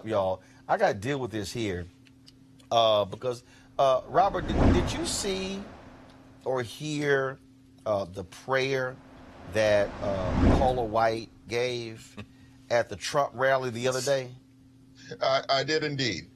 up, y'all. I got to deal with this here because, Robert, did you see or hear the prayer that Paula White gave at the Trump rally the other day? I did indeed.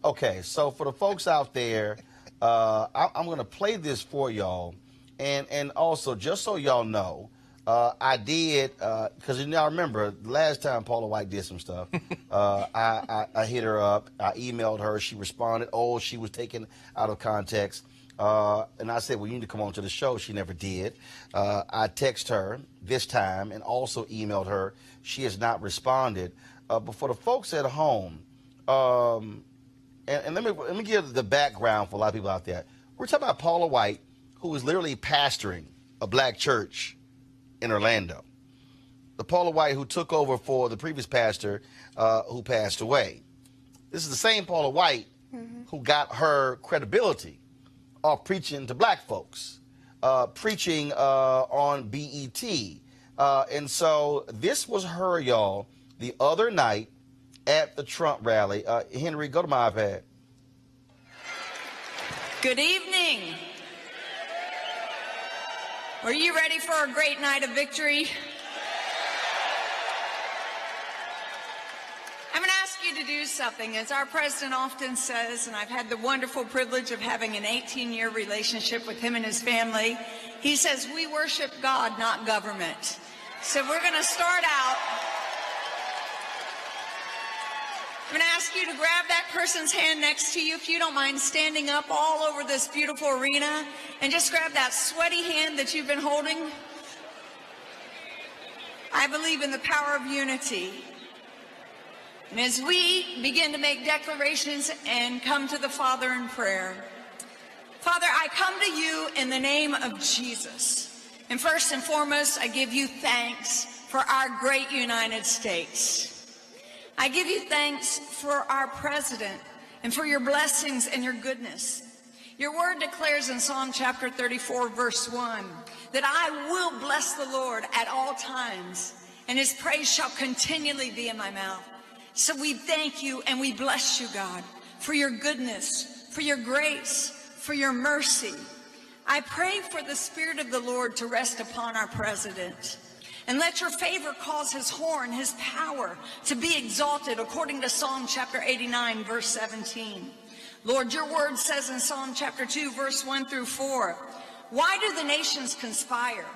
Okay, so for the folks out there, I'm going to play this for y'all. And also, just so y'all know, I did, because I remember the last time Paula White did some stuff, I hit her up, I emailed her, she responded, she was taken out of context. And I said, well, you need to come on to the show. She never did. I texted her this time and also emailed her. She has not responded. But for the folks at home, and let me give the background for a lot of people out there. We're talking about Paula White, who is literally pastoring a black church in Orlando. The Paula White who took over for the previous pastor who passed away. This is the same Paula White who got her credibility off preaching to black folks, preaching on BET. And so this was her, y'all, the other night at the Trump rally. Henry, go to my iPad. Good evening. Are you ready for a great night of victory? I'm going to ask you to do something. As our president often says, and I've had the wonderful privilege of having an 18-year relationship with him and his family, he says, we worship God, not government. So we're going to start out. I'm going to ask you to grab that person's hand next to you, if you don't mind standing up all over this beautiful arena, and just grab that sweaty hand that you've been holding. I believe in the power of unity. And as we begin to make declarations and come to the Father in prayer, Father, I come to you in the name of Jesus. And first and foremost, I give you thanks for our great United States. I give you thanks for our president and for your blessings and your goodness. Your word declares in Psalm chapter 34, verse 1, that I will bless the Lord at all times, and his praise shall continually be in my mouth. So we thank you and we bless you, God, for your goodness, for your grace, for your mercy. I pray for the Spirit of the Lord to rest upon our president. And let your favor cause his horn, his power, to be exalted according to Psalm chapter 89, verse 17. Lord, your word says in Psalm chapter 2, verse 1 through 4, why do the nations conspire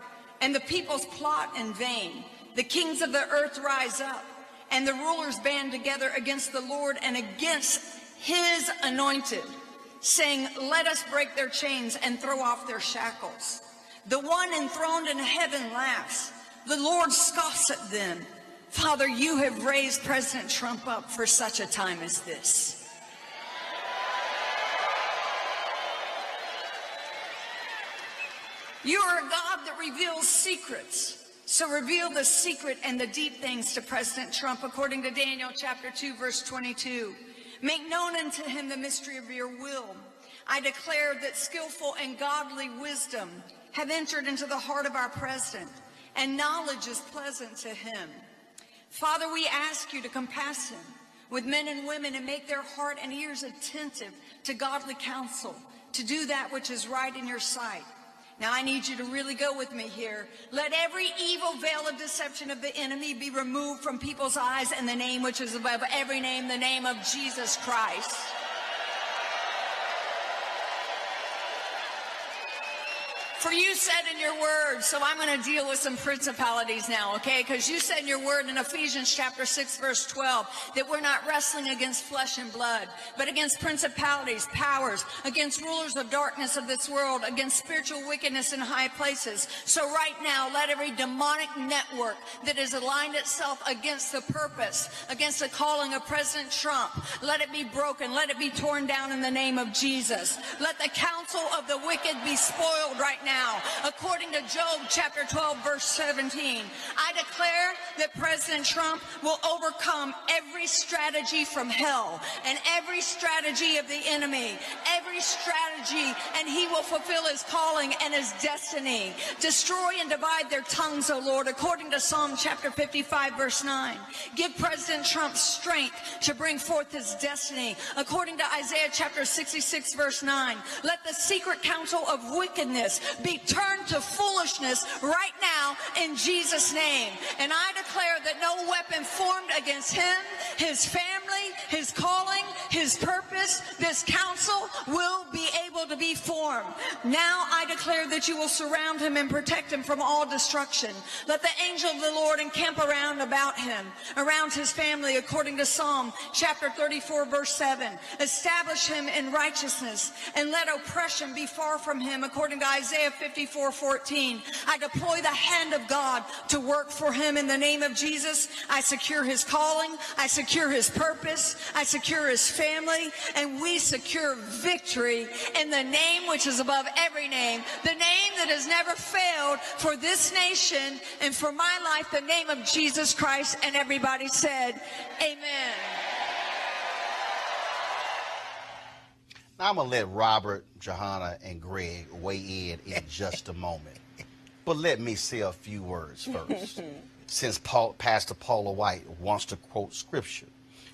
and the peoples plot in vain? The kings of the earth rise up and the rulers band together against the Lord and against his anointed, saying, let us break their chains and throw off their shackles. The one enthroned in heaven laughs. The Lord scoffs at them. Father, you have raised President Trump up for such a time as this. You are a God that reveals secrets. So reveal the secret and the deep things to President Trump, according to Daniel chapter 2, verse 22. Make known unto him the mystery of your will. I declare that skillful and godly wisdom have entered into the heart of our president, and knowledge is pleasant to him. Father, we ask you to compass him with men and women and make their heart and ears attentive to godly counsel, to do that which is right in your sight. Now I need you to really go with me here. Let every evil veil of deception of the enemy be removed from people's eyes in the name which is above every name, the name of Jesus Christ. For you said in your word, so I'm going to deal with some principalities now, okay? Because you said in your word in Ephesians chapter 6, verse 12, that we're not wrestling against flesh and blood, but against principalities, powers, against rulers of darkness of this world, against spiritual wickedness in high places. So right now, let every demonic network that has aligned itself against the purpose, against the calling of President Trump, let it be broken, let it be torn down in the name of Jesus. Let the counsel of the wicked be spoiled right now now. According to Job chapter 12, verse 17, I declare that President Trump will overcome every strategy from hell and every strategy of the enemy, every strategy, and he will fulfill his calling and his destiny. Destroy and divide their tongues, O Lord, according to Psalm chapter 55, verse 9. Give President Trump strength to bring forth his destiny, according to Isaiah chapter 66, verse 9. Let the secret counsel of wickedness be turned to foolishness right now in Jesus' name. And I declare that no weapon formed against him, his family, his calling, his purpose, this counsel will be able to be formed. Now I declare that you will surround him and protect him from all destruction. Let the angel of the Lord encamp around about him, around his family, according to Psalm chapter 34, verse 7. Establish him in righteousness, and let oppression be far from him, according to Isaiah 54, 14. I deploy the hand of God to work for him in the name of Jesus. I secure his calling, I secure his purpose, I secure his family, and we secure victory in the name which is above every name, the name that has never failed for this nation and for my life, the name of Jesus Christ. And everybody said, amen. Now I'm going to let Robert, Johanna, and Greg weigh in just a moment. But let me say a few words first. Since Pastor Paula White wants to quote scripture,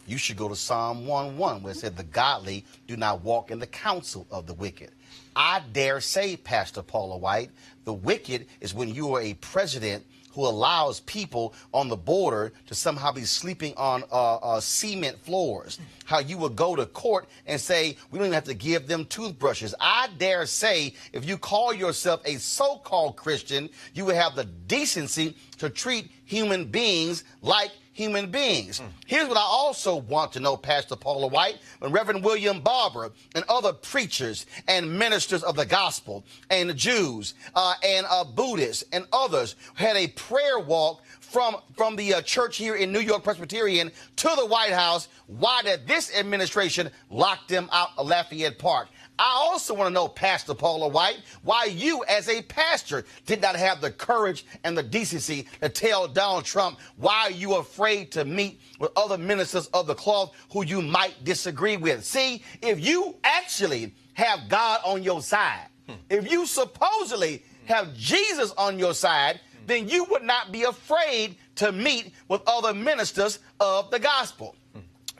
you should go to Psalm 1:1, where it said, the godly do not walk in the counsel of the wicked. I dare say, Pastor Paula White, the wicked is when you are a president who allows people on the border to somehow be sleeping on cement floors. How you would go to court and say, we don't even have to give them toothbrushes. I dare say, if you call yourself a so-called Christian, you would have the decency to treat human beings like human beings. Here's what I also want to know, Pastor Paula White, when Reverend William Barber and other preachers and ministers of the gospel and Jews and Buddhists and others had a prayer walk from the church here in New York Presbyterian to the White House, why did this administration lock them out of Lafayette Park? I also want to know, Pastor Paula White, why you as a pastor did not have the courage and the decency to tell Donald Trump why you are afraid to meet with other ministers of the cloth who you might disagree with. See, if you actually have God on your side, if you supposedly have Jesus on your side, then you would not be afraid to meet with other ministers of the gospel.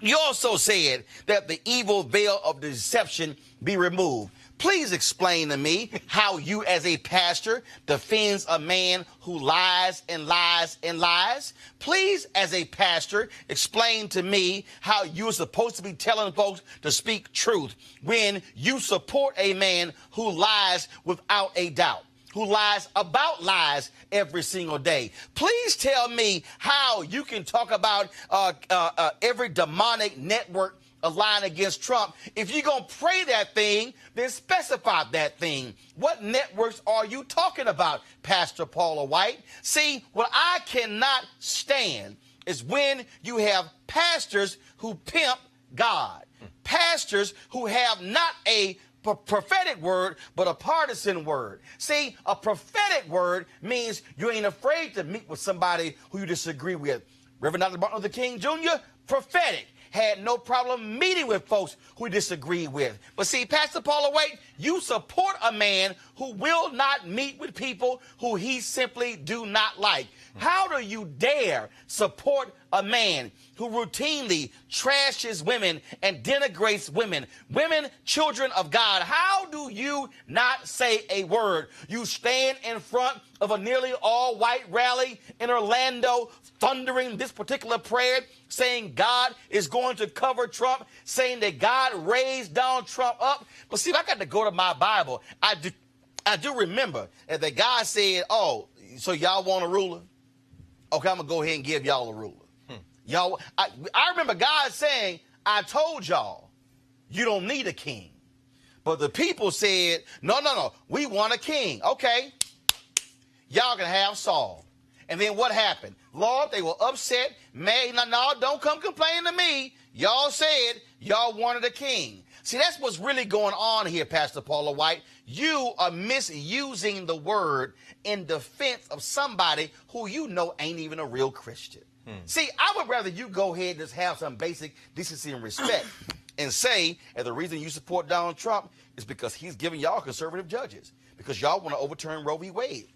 You also said that the evil veil of deception be removed. Please explain to me how you as a pastor defends a man who lies and lies and lies. Please, as a pastor, explain to me how you're supposed to be telling folks to speak truth when you support a man who lies without a doubt, who lies about lies every single day. Please tell me how you can talk about every demonic network aligned against Trump. If you're going to pray that thing, then specify that thing. What networks are you talking about, Pastor Paula White? See, what I cannot stand is when you have pastors who pimp God, pastors who have not a prophetic word, but a partisan word. See, a prophetic word means you ain't afraid to meet with somebody who you disagree with. Reverend Dr. Martin Luther King Jr., prophetic, had no problem meeting with folks who disagree with. But see, Pastor Paula White, you support a man who will not meet with people who he simply do not like. How do you dare support a man who routinely trashes women and denigrates women, children of God? How do you not say a word? You stand in front of a nearly all-white rally in Orlando, thundering this particular prayer, saying God is going to cover Trump, saying that God raised Donald Trump up. But see, I got to go to my Bible. I do remember that God said, oh, so y'all want a ruler? Okay, I'm going to go ahead and give y'all a ruler. Y'all, I remember God saying, I told y'all, you don't need a king. But the people said, no, we want a king. Okay, y'all can have Saul. And then what happened? Lord, they were upset, mad. No, don't come complaining to me. Y'all said y'all wanted a king. See, that's what's really going on here, Pastor Paula White. You are misusing the word in defense of somebody who you know ain't even a real Christian. See, I would rather you go ahead and just have some basic decency and respect and say, and the reason you support Donald Trump is because he's giving y'all conservative judges, because y'all want to overturn Roe v. Wade.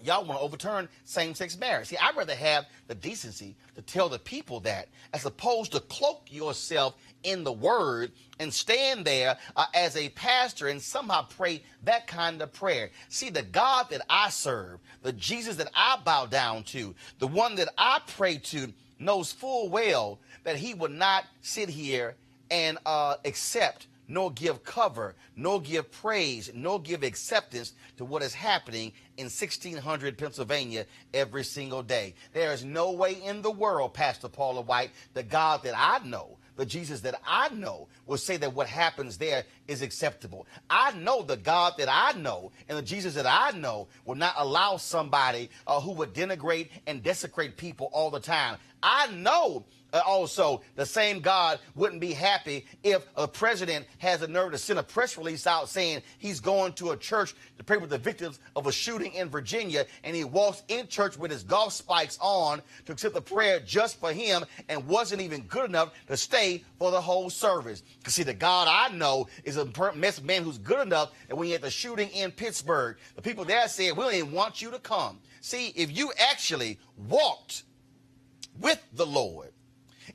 Y'all want to overturn same-sex marriage. See, I'd rather have the decency to tell the people that, as opposed to cloak yourself in the word and stand there as a pastor and somehow pray that kind of prayer. See, the God that I serve, the Jesus that I bow down to, the one that I pray to, knows full well that he would not sit here and accept, nor give cover, nor give praise, nor give acceptance to what is happening in 1600 Pennsylvania every single day. There is no way in the world, Pastor Paula White, the God that I know, the Jesus that I know, will say that what happens there is acceptable. I know the God that I know and the Jesus that I know will not allow somebody who would denigrate and desecrate people all the time. I know also the same God wouldn't be happy if a president has the nerve to send a press release out saying he's going to a church to pray with the victims of a shooting in Virginia, and he walks in church with his golf spikes on to accept the prayer just for him and wasn't even good enough to stay for the whole service. Because see, the God I know is a man who's good enough that when he had the shooting in Pittsburgh, the people there said, we don't even want you to come. See, if you actually walked with the Lord,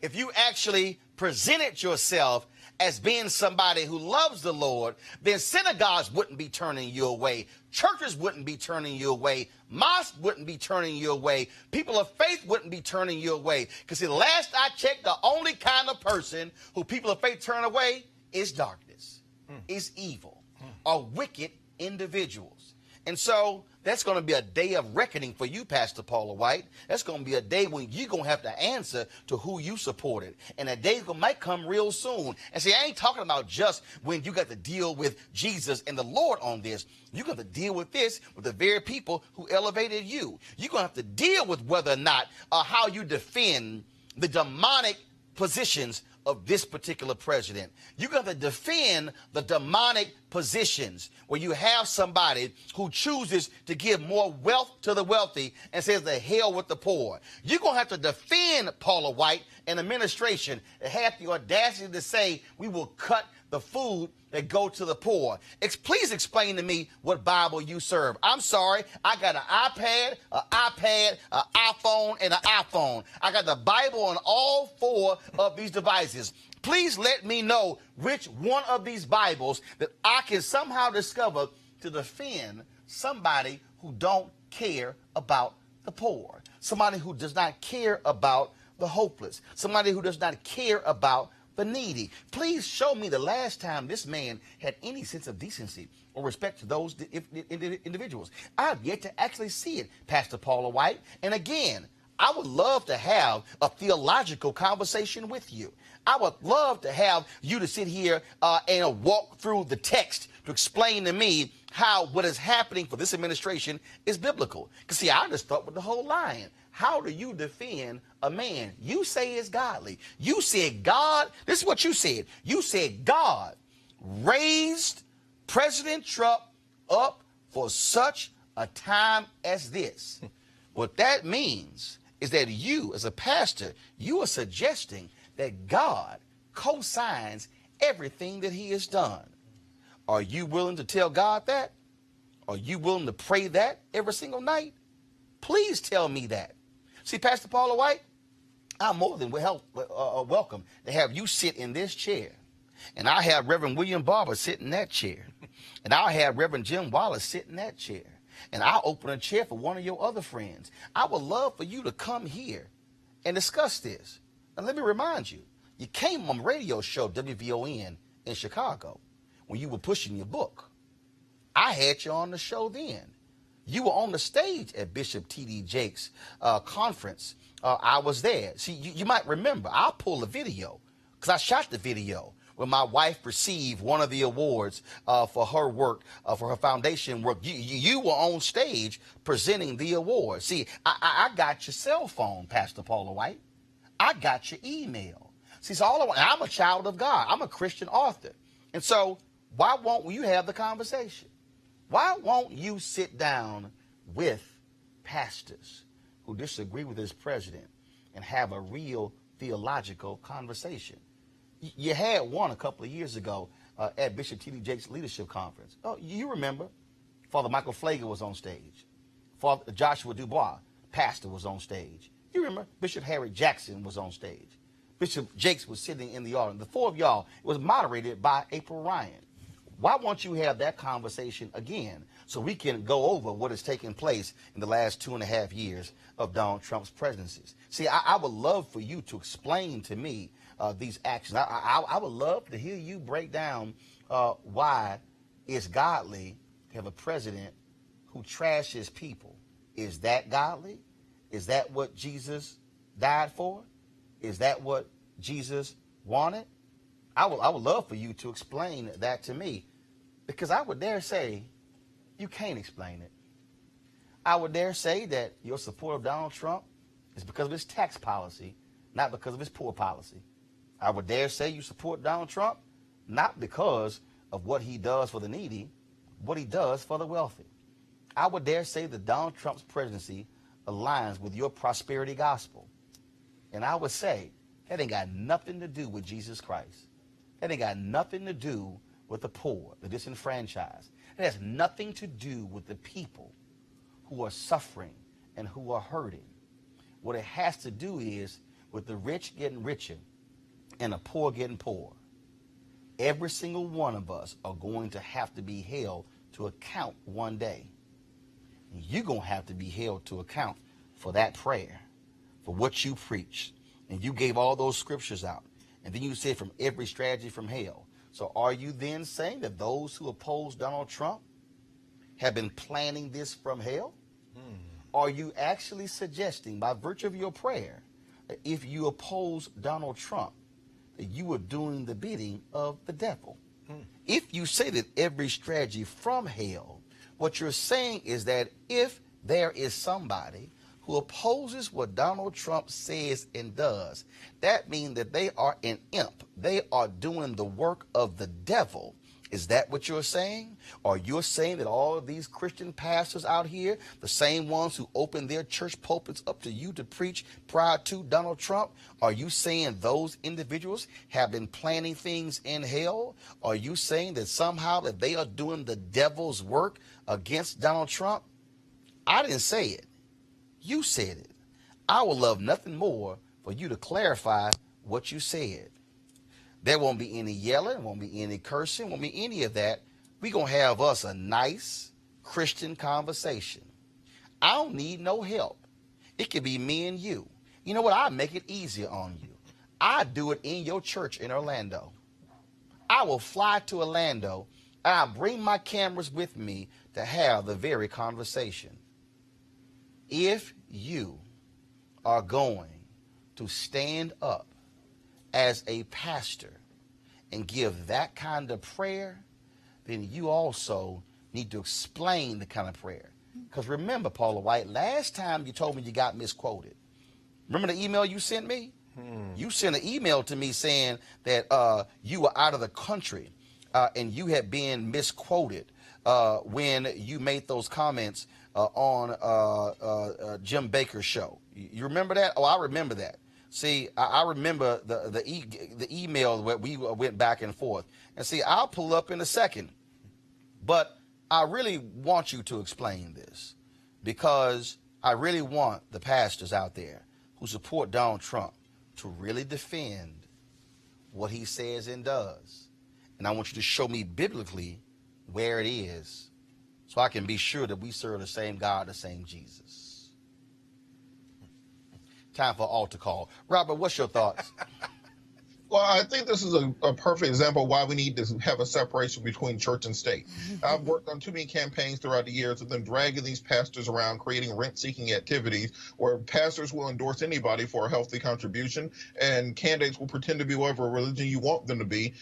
if you actually presented yourself as being somebody who loves the Lord, then synagogues wouldn't be turning you away. Churches wouldn't be turning you away. Mosques wouldn't be turning you away. People of faith wouldn't be turning you away. Because the last I checked, the only kind of person who people of faith turn away is darkness, is evil, are wicked individuals. And so that's going to be a day of reckoning for you, Pastor Paula White. That's going to be a day when you're going to have to answer to who you supported. And that day might come real soon. And see, I ain't talking about just when you got to deal with Jesus and the Lord on this. You're going to deal with this with the very people who elevated you. You're going to have to deal with whether or not how you defend the demonic positions of this particular president. You're going to defend the demonic positions where you have somebody who chooses to give more wealth to the wealthy and says the hell with the poor. You're going to have to defend Paula White and administration that have the audacity to say we will cut the food that go to the poor. Please explain to me what Bible you serve. I'm sorry, I got an iPad, an iPhone, and an iPhone. I got the Bible on all four of these devices. Please let me know which one of these Bibles that I can somehow discover to defend somebody who don't care about the poor, somebody who does not care about the hopeless, somebody who does not care about the needy. Please show me the last time this man had any sense of decency or respect to those individuals. I've yet to actually see it, Pastor Paula White. And again, I would love to have a theological conversation with you. I would love to have you to sit here and walk through the text to explain to me how what is happening for this administration is biblical. Because see, I just thought with the whole line. How do you defend a man you say is godly? You said God, this is what you said. You said God raised President Trump up for such a time as this. What that means is that you, as a pastor, you are suggesting that God co-signs everything that he has done. Are you willing to tell God that? Are you willing to pray that every single night? Please tell me that. See, Pastor Paula White, I'm more than welcome to have you sit in this chair. And I'll have Reverend William Barber sit in that chair. And I'll have Reverend Jim Wallace sit in that chair. And I'll open a chair for one of your other friends. I would love for you to come here and discuss this. And let me remind you, you came on the radio show WVON in Chicago when you were pushing your book. I had you on the show then. You were on the stage at Bishop T.D. Jakes' conference. I was there. See, you might remember, I'll pull a video because I shot the video when my wife received one of the awards for her work, for her foundation work. You were on stage presenting the award. See, I got your cell phone, Pastor Paula White. I got your email. See, so I'm a child of God. I'm a Christian author. And so why won't you have the conversation? Why won't you sit down with pastors who disagree with this president and have a real theological conversation? You had one a couple of years ago at Bishop T.D. Jakes' leadership conference. Oh, you remember? Father Michael Flager was on stage. Father Joshua Dubois, pastor, was on stage. You remember? Bishop Harry Jackson was on stage. Bishop Jakes was sitting in the audience. The four of y'all, it was moderated by April Ryan. Why won't you have that conversation again so we can go over what has taken place in the last 2.5 years of Donald Trump's presidencies? See, I would love for you to explain to me these actions. I would love to hear you break down why it's godly to have a president who trashes people. Is that godly? Is that what Jesus died for? Is that what Jesus wanted? I would love for you to explain that to me, because I would dare say you can't explain it. I would dare say that your support of Donald Trump is because of his tax policy, not because of his poor policy. I would dare say you support Donald Trump not because of what he does for the needy, what he does for the wealthy. I would dare say that Donald Trump's presidency aligns with your prosperity gospel. And I would say that ain't got nothing to do with Jesus Christ. That ain't got nothing to do with the poor, the disenfranchised. It has nothing to do with the people who are suffering and who are hurting. What it has to do is with the rich getting richer and the poor getting poorer. Every single one of us are going to have to be held to account one day. And you're going to have to be held to account for that prayer, for what you preached. And you gave all those scriptures out. And then you said from every strategy from hell. So are you then saying that those who oppose Donald Trump have been planning this from hell? Are you actually suggesting, by virtue of your prayer, that if you oppose Donald Trump, that you are doing the bidding of the devil? If you say that every strategy from hell, what you're saying is that if there is somebody who opposes what Donald Trump says and does, that means that they are an imp. They are doing the work of the devil. Is that what you're saying? Or you're saying that all of these Christian pastors out here, the same ones who opened their church pulpits up to you to preach prior to Donald Trump, are you saying those individuals have been planning things in hell? Are you saying that somehow that they are doing the devil's work against Donald Trump? I didn't say it. You said it. I would love nothing more for you to clarify what you said. There won't be any yelling, won't be any cursing, won't be any of that. We're going to have us a nice Christian conversation. I don't need no help. It could be me and you. You know what? I'll make it easier on you. I do it in your church in Orlando. I will fly to Orlando and I'll bring my cameras with me to have the very conversation. If you are going to stand up as a pastor and give that kind of prayer, then you also need to explain the kind of prayer. Because remember, Paula White, last time you told me you got misquoted. Remember the email you sent me? You sent an email to me saying that you were out of the country and you had been misquoted when you made those comments on Jim Baker's show. You remember that? Oh, I remember that. See, I remember the email where we went back and forth. And see, I'll pull up in a second. But I really want you to explain this, because I really want the pastors out there who support Donald Trump to really defend what he says and does. And I want you to show me biblically where it is, so I can be sure that we serve the same God, the same Jesus. Time for altar call. Robert, what's your thoughts? Well, I think this is a perfect example of why we need to have a separation between church and state. I've worked on too many campaigns throughout the years of them dragging these pastors around, creating rent-seeking activities where pastors will endorse anybody for a healthy contribution, and candidates will pretend to be whatever religion you want them to be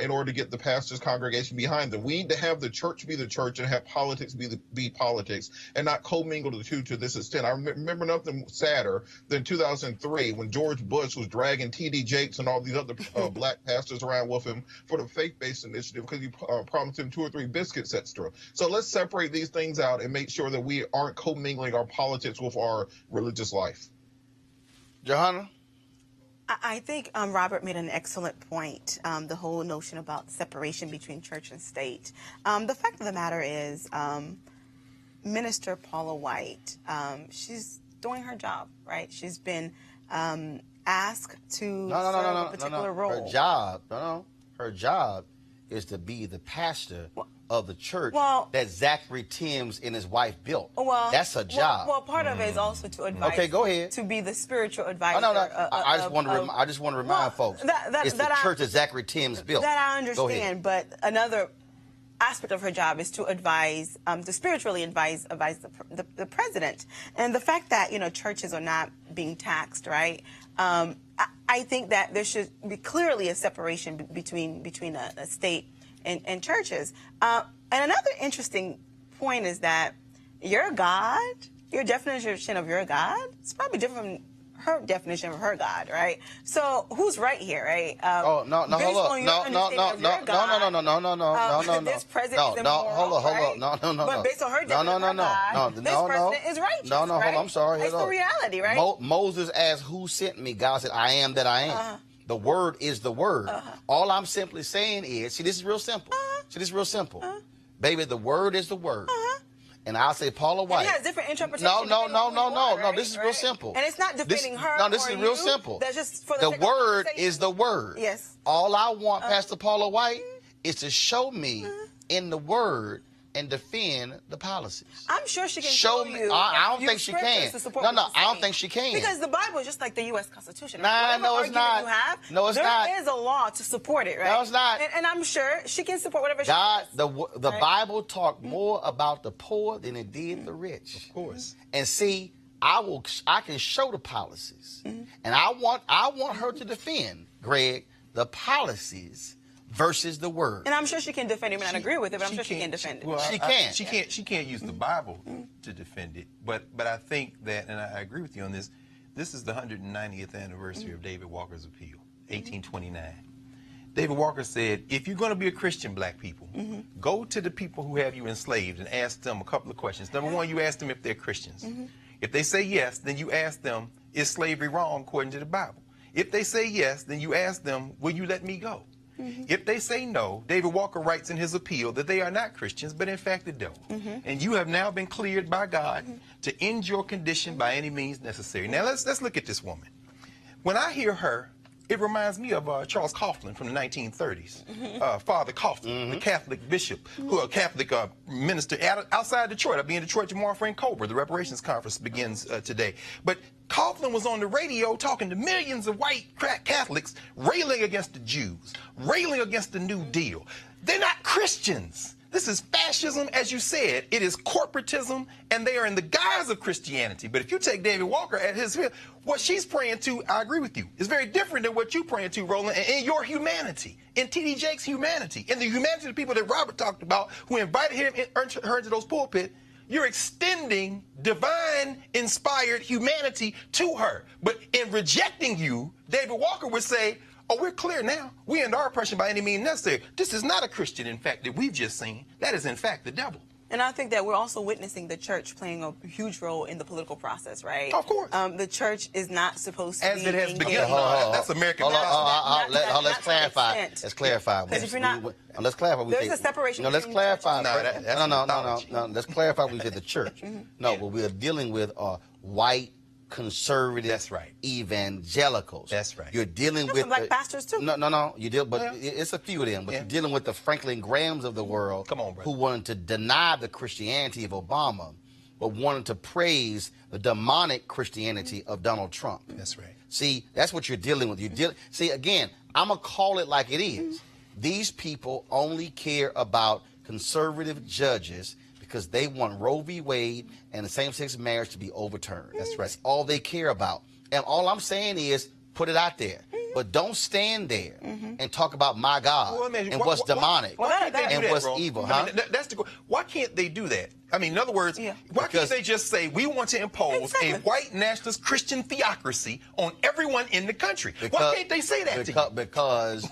in order to get the pastor's congregation behind them. We need to have the church be the church and have politics be politics, and not commingle the two to this extent. I remember nothing sadder than 2003 when George Bush was dragging T.D. Jakes and all these other the black pastors around with him for the faith-based initiative because he promised him 2 or 3 biscuits extra. So let's separate these things out and make sure that we aren't commingling our politics with our religious life. Johanna? I think Robert made an excellent point, the whole notion about separation between church and state. The fact of the matter is, Minister Paula White, she's doing her job, right? She's been asked to serve a particular role. Her job is to be the pastor of the church that Zachary Timms and his wife built. That's a job. Well, part of it is also to advise. Okay, go ahead. To be the spiritual advisor. I just want to remind folks. It's the church that Zachary Timms built. That I understand, but another aspect of her job is to advise, to spiritually advise the president. And the fact that, churches are not being taxed, right? I think that there should be clearly a separation between a state and churches. And another interesting point is that your God, your definition of your God, is probably different from her definition of her God, right? So who's right here, right? Hold up. No. This president is immoral, But based on her definition of her God, this president is righteous, hold on, I'm sorry. It's the reality, right? Moses asked, who sent me? God said, I am that I am. The word is the word. All I'm simply saying is, see, this is real simple. Baby, the word is the word. And I'll say Paula White. It has different interpretations. No. This is real simple. And it's not defending her. No, this is real simple. That's just for the word is the word. Yes. All I want, Pastor Paula White, is to show me in the word and defend the policies. I'm sure she can show you. I don't think she can. No, I don't think she can. Because the Bible is just like the U.S. Constitution. No, it's not. No, it's not. There is a law to support it, right? No, it's not. And I'm sure she can support whatever she wants. The Bible talked more about the poor than it did the rich. Of course. And see, I can show the policies. And I want her to defend, Greg, the policies versus the word. And I'm sure she can defend it. I may not agree with it, but I'm sure she can defend it. Well, she can. She can't use the Bible to defend it. But I think that, and I agree with you on this, this is the 190th anniversary of David Walker's appeal, 1829. David Walker said, if you're going to be a Christian, black people, go to the people who have you enslaved and ask them a couple of questions. Number one, you ask them if they're Christians. If they say yes, then you ask them, is slavery wrong according to the Bible? If they say yes, then you ask them, will you let me go? If they say no, David Walker writes in his appeal that they are not Christians, but in fact the devil. And you have now been cleared by God to end your condition by any means necessary. Now let's look at this woman. When I hear her, it reminds me of Charles Coughlin from the 1930s. Father Coughlin, the Catholic bishop, who a Catholic minister outside Detroit. I'll be in Detroit tomorrow for October. The Reparations conference begins today. But Coughlin was on the radio talking to millions of white Catholics, railing against the Jews, railing against the New Deal. They're not Christians. This is fascism, as you said. It is corporatism, and they are in the guise of Christianity. But if you take David Walker at his, what she's praying to, I agree with you, is very different than what you're praying to, Roland, and in your humanity, in T.D. Jakes' humanity, in the humanity of the people that Robert talked about who invited him her into those pulpits. You're extending divine inspired humanity to her. But in rejecting you, David Walker would say, oh, we're clear now. We end our oppression by any means necessary. This is not a Christian, in fact, that we've just seen. That is, in fact, the devil. And I think that we're also witnessing the church playing a huge role in the political process, right? Of course. The church is not supposed to as be... it has begun. That's American. Let's clarify. Let's clarify. Because if you're not... Let's clarify. There's a separation. Let's clarify. No. Let's clarify. We said the church. No, what we are dealing with are white, conservative, that's right, evangelicals. That's right. You're dealing with black pastors too. No. You deal, but it's a few of them. But you're dealing with the Franklin Grahams of the world. Come on, brother. Who wanted to deny the Christianity of Obama, but wanted to praise the demonic Christianity of Donald Trump. That's right. See, that's what you're dealing with. See, again, I'm gonna call it like it is. These people only care about conservative judges because they want Roe v. Wade and the same-sex marriage to be overturned. That's right. That's all they care about. And all I'm saying is put it out there. but don't stand there and talk about my God and what's demonic and what's evil. I mean, why can't they do that? I mean, in other words, why can't they just say we want to impose a white nationalist Christian theocracy on everyone in the country? Why can't they say that? Because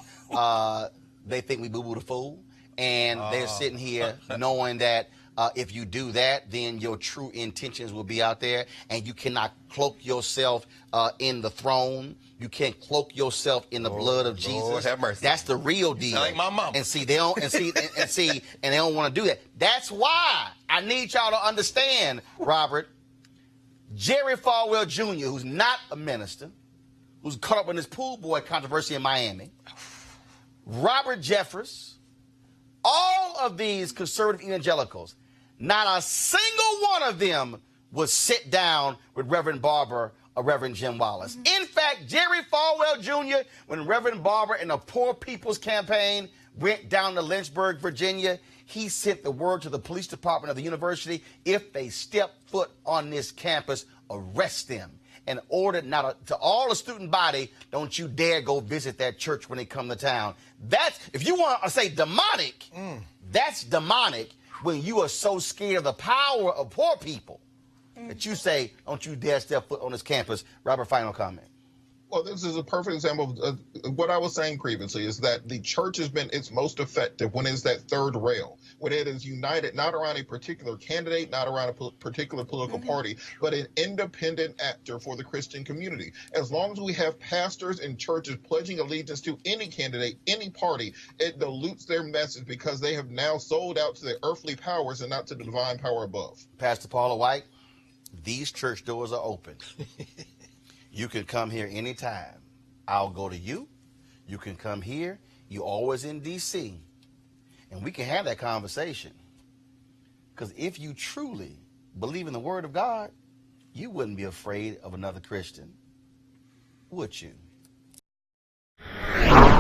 they think we boo-boo the fool, and they're sitting here knowing that if you do that, then your true intentions will be out there, and you cannot cloak yourself in the throne. You can't cloak yourself in the blood of Jesus. Lord have mercy. That's the real deal. Like my mama. And see, they don't and they don't want to do that. That's why I need y'all to understand, Robert. Jerry Falwell Jr., who's not a minister, who's caught up in this pool boy controversy in Miami, Robert Jeffress, all of these conservative evangelicals, not a single one of them would sit down with Reverend Barber or Reverend Jim Wallace. In fact, Jerry Falwell Jr., when Reverend Barber and the Poor People's Campaign went down to Lynchburg, Virginia, he sent the word to the police department of the university, if they step foot on this campus, arrest them. And ordered to all the student body, don't you dare go visit that church when they come to town. That's, if you want to say demonic, that's demonic when you are so scared of the power of poor people that you say, don't you dare step foot on this campus. Robert, final comment. Well, this is a perfect example of what I was saying previously, is that the church has been its most effective when it's that third rail, when it is united not around a particular candidate, not around a particular political party, but an independent actor for the Christian community. As long as we have pastors and churches pledging allegiance to any candidate, any party, it dilutes their message because they have now sold out to the earthly powers and not to the divine power above. Pastor Paula White, these church doors are open. You can come here anytime. I'll go to you. You can come here. You're always in D.C. And we can have that conversation. Because if you truly believe in the Word of God, you wouldn't be afraid of another Christian, would you?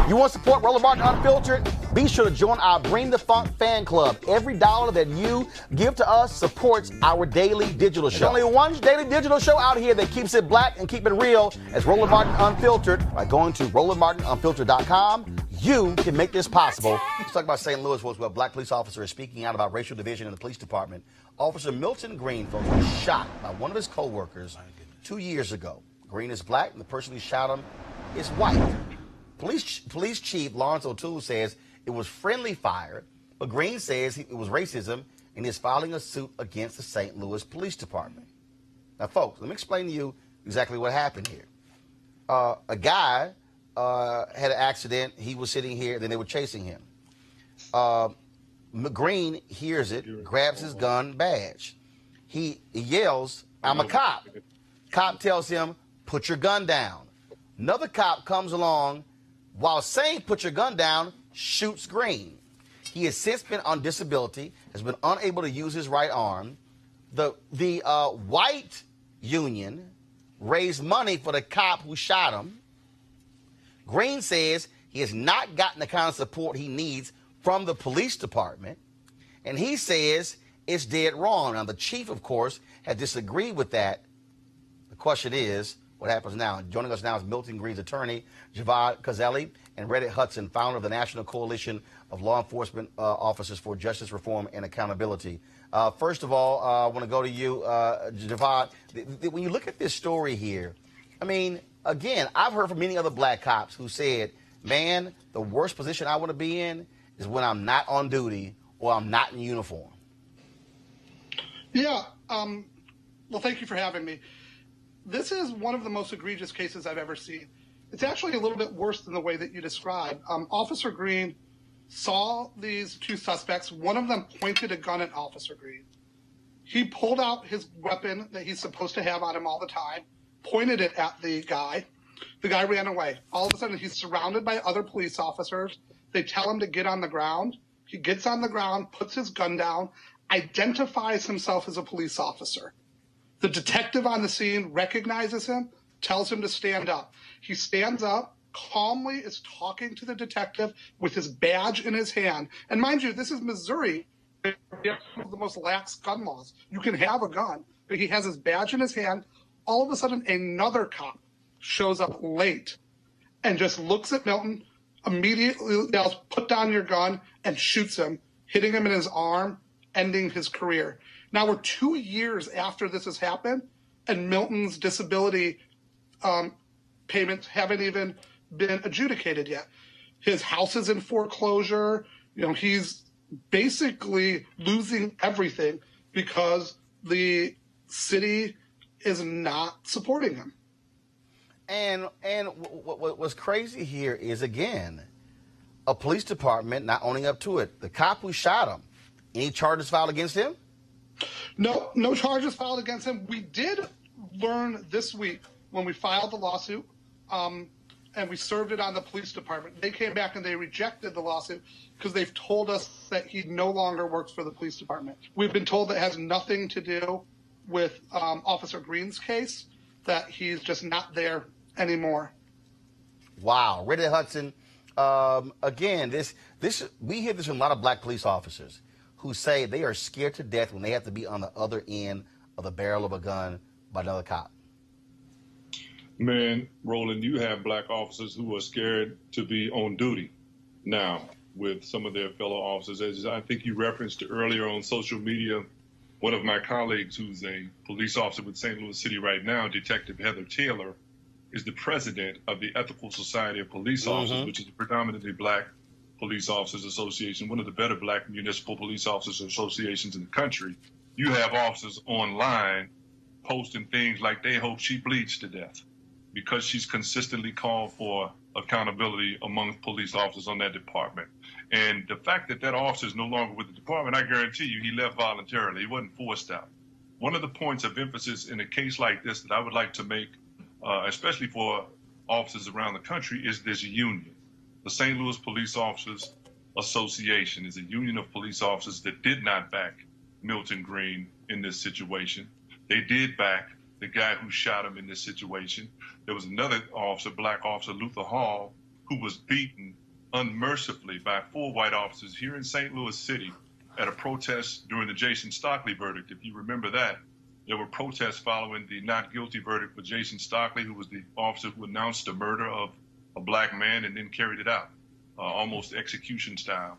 You want to support Roland Martin Unfiltered? Be sure to join our Bring the Funk fan club. Every dollar that you give to us supports our daily digital show. There's only one daily digital show out here that keeps it black and keep it real as Roland Martin Unfiltered. By going to RolandMartinUnfiltered.com, you can make this possible. Let's talk about St. Louis, folks, where a black police officer is speaking out about racial division in the police department. Officer Milton Green, folks, was shot by one of his co-workers 2 years ago. Green is black, and the person who shot him is white. Police Chief Lawrence O'Toole says it was friendly fire, but Green says it was racism and is filing a suit against the St. Louis Police Department. Now, folks, let me explain to you exactly what happened here. A guy had an accident. He was sitting here, then they were chasing him. Green hears it, grabs his gun badge. He yells, "I'm a cop." Cop tells him, "Put your gun down." Another cop comes along, while saying "put your gun down," shoots Green. He has since been on disability, has been unable to use his right arm. The white union raised money for the cop who shot him. Green says he has not gotten the kind of support he needs from the police department, and he says it's dead wrong. Now, the chief, of course, has disagreed with that. The question is, what happens now? Joining us now is Milton Green's attorney, Javad Kazelli, and Reddit Hudson, founder of the National Coalition of Law Enforcement Officers for Justice Reform and Accountability. First of all, I want to go to you, Javad. When you look at this story here, I mean, again, I've heard from many other black cops who said, man, the worst position I want to be in is when I'm not on duty or I'm not in uniform. Yeah. Well, thank you for having me. This is one of the most egregious cases I've ever seen. It's actually a little bit worse than the way that you described. Officer Green saw these two suspects. One of them pointed a gun at Officer Green. He pulled out his weapon that he's supposed to have on him all the time, pointed it at the guy. The guy ran away. All of a sudden, he's surrounded by other police officers. They tell him to get on the ground. He gets on the ground, puts his gun down, identifies himself as a police officer. The detective on the scene recognizes him, tells him to stand up. He stands up, calmly is talking to the detective with his badge in his hand. And mind you, this is Missouri. One of the most lax gun laws. You can have a gun, but he has his badge in his hand. All of a sudden, another cop shows up late and just looks at Milton, immediately yells, "Put down your gun," and shoots him, hitting him in his arm, ending his career. Now we're 2 years after this has happened, and Milton's disability payments haven't even been adjudicated yet. His house is in foreclosure. He's basically losing everything because the city is not supporting him. And what's crazy here is, again, a police department not owning up to it. The cop who shot him, any charges filed against him? No charges filed against him. We did learn this week when we filed the lawsuit, and we served it on the police department. They came back and they rejected the lawsuit because they've told us that he no longer works for the police department. We've been told that has nothing to do with Officer Green's case, that he's just not there anymore. Wow. Redhead Hudson, again, we hear this from a lot of black police officers who say they are scared to death when they have to be on the other end of the barrel of a gun by another cop. Man, Roland, you have black officers who are scared to be on duty now with some of their fellow officers. As I think you referenced earlier on social media, one of my colleagues who's a police officer with St. Louis City right now, Detective Heather Taylor, is the president of the Ethical Society of Police Officers, which is a predominantly black police officers association, one of the better black municipal police officers associations in the country. You have officers online posting things like they hope she bleeds to death because she's consistently called for accountability among police officers on that department. And the fact that that officer is no longer with the department, I guarantee you he left voluntarily. He wasn't forced out. One of the points of emphasis in a case like this that I would like to make, especially for officers around the country, is this union. The St. Louis Police Officers Association is a union of police officers that did not back Milton Green in this situation. They did back the guy who shot him in this situation. There was another officer, black officer, Luther Hall, who was beaten unmercifully by 4 white officers here in St. Louis City at a protest during the Jason Stockley verdict. If you remember that, there were protests following the not guilty verdict for Jason Stockley, who was the officer who announced the murder of a black man and then carried it out, almost execution style.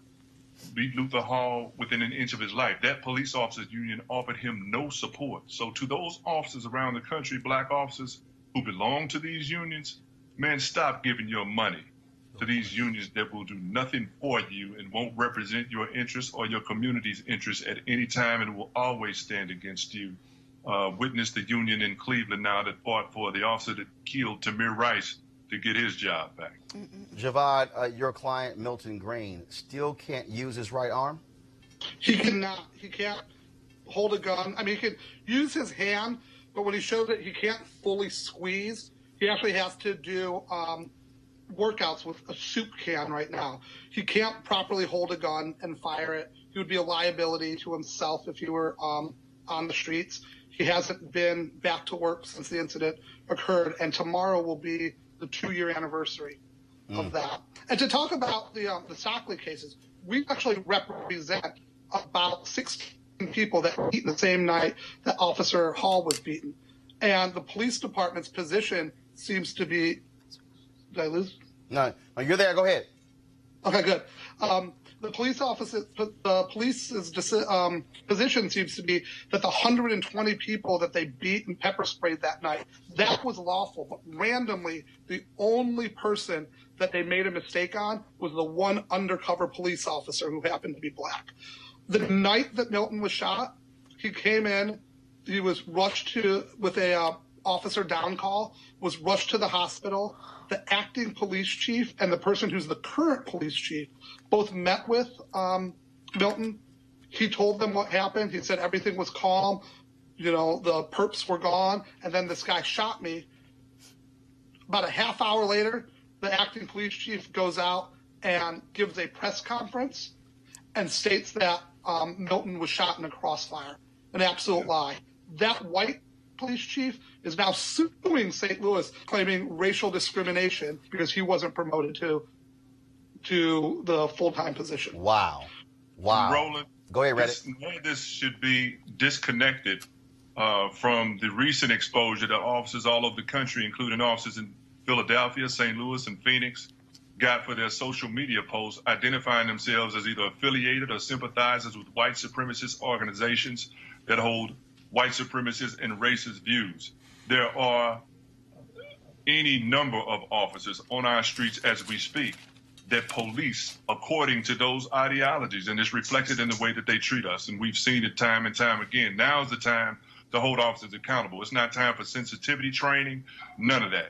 Beat Luther Hall within an inch of his life. That police officers union offered him no support. So to those officers around the country, black officers who belong to these unions, man, stop giving your money to these unions that will do nothing for you and won't represent your interests or your community's interests at any time and will always stand against you. Witness the union in Cleveland now that fought for the officer that killed Tamir Rice to get his job back. Javad, your client, Milton Green, still can't use his right arm? He cannot. He can't hold a gun. I mean, he can use his hand, but when he shows it, he can't fully squeeze. He actually has to do workouts with a soup can right now. He can't properly hold a gun and fire it. He would be a liability to himself if he were on the streets. He hasn't been back to work since the incident occurred, and tomorrow will be the 2-year anniversary of that. And to talk about the Stockley cases, we actually represent about 16 people that were beaten the same night that Officer Hall was beaten. And the police department's position seems to be, did I lose? No, you're there. Go ahead. Okay, good. The police's position seems to be that the 120 people that they beat and pepper sprayed that night, that was lawful. But randomly, the only person that they made a mistake on was the one undercover police officer who happened to be black. The night that Milton was shot, he came in, he was rushed with a officer down call, was rushed to the hospital. The acting police chief and the person who's the current police chief both met with Milton. He told them what happened. He said everything was calm. The perps were gone. And then this guy shot me. About a half hour later, the acting police chief goes out and gives a press conference and states that Milton was shot in a crossfire. An absolute lie. That white police chief is now suing St. Louis, claiming racial discrimination because he wasn't promoted to the full-time position. Wow. Roland, go ahead, Reddit. None of this should be disconnected from the recent exposure to officers all over the country, including officers in Philadelphia, St. Louis, and Phoenix got for their social media posts identifying themselves as either affiliated or sympathizers with white supremacist organizations that hold white supremacist and racist views. There are any number of officers on our streets as we speak that police according to those ideologies, and it's reflected in the way that they treat us. And we've seen it time and time again. Now is the time to hold officers accountable. It's not time for sensitivity training, none of that.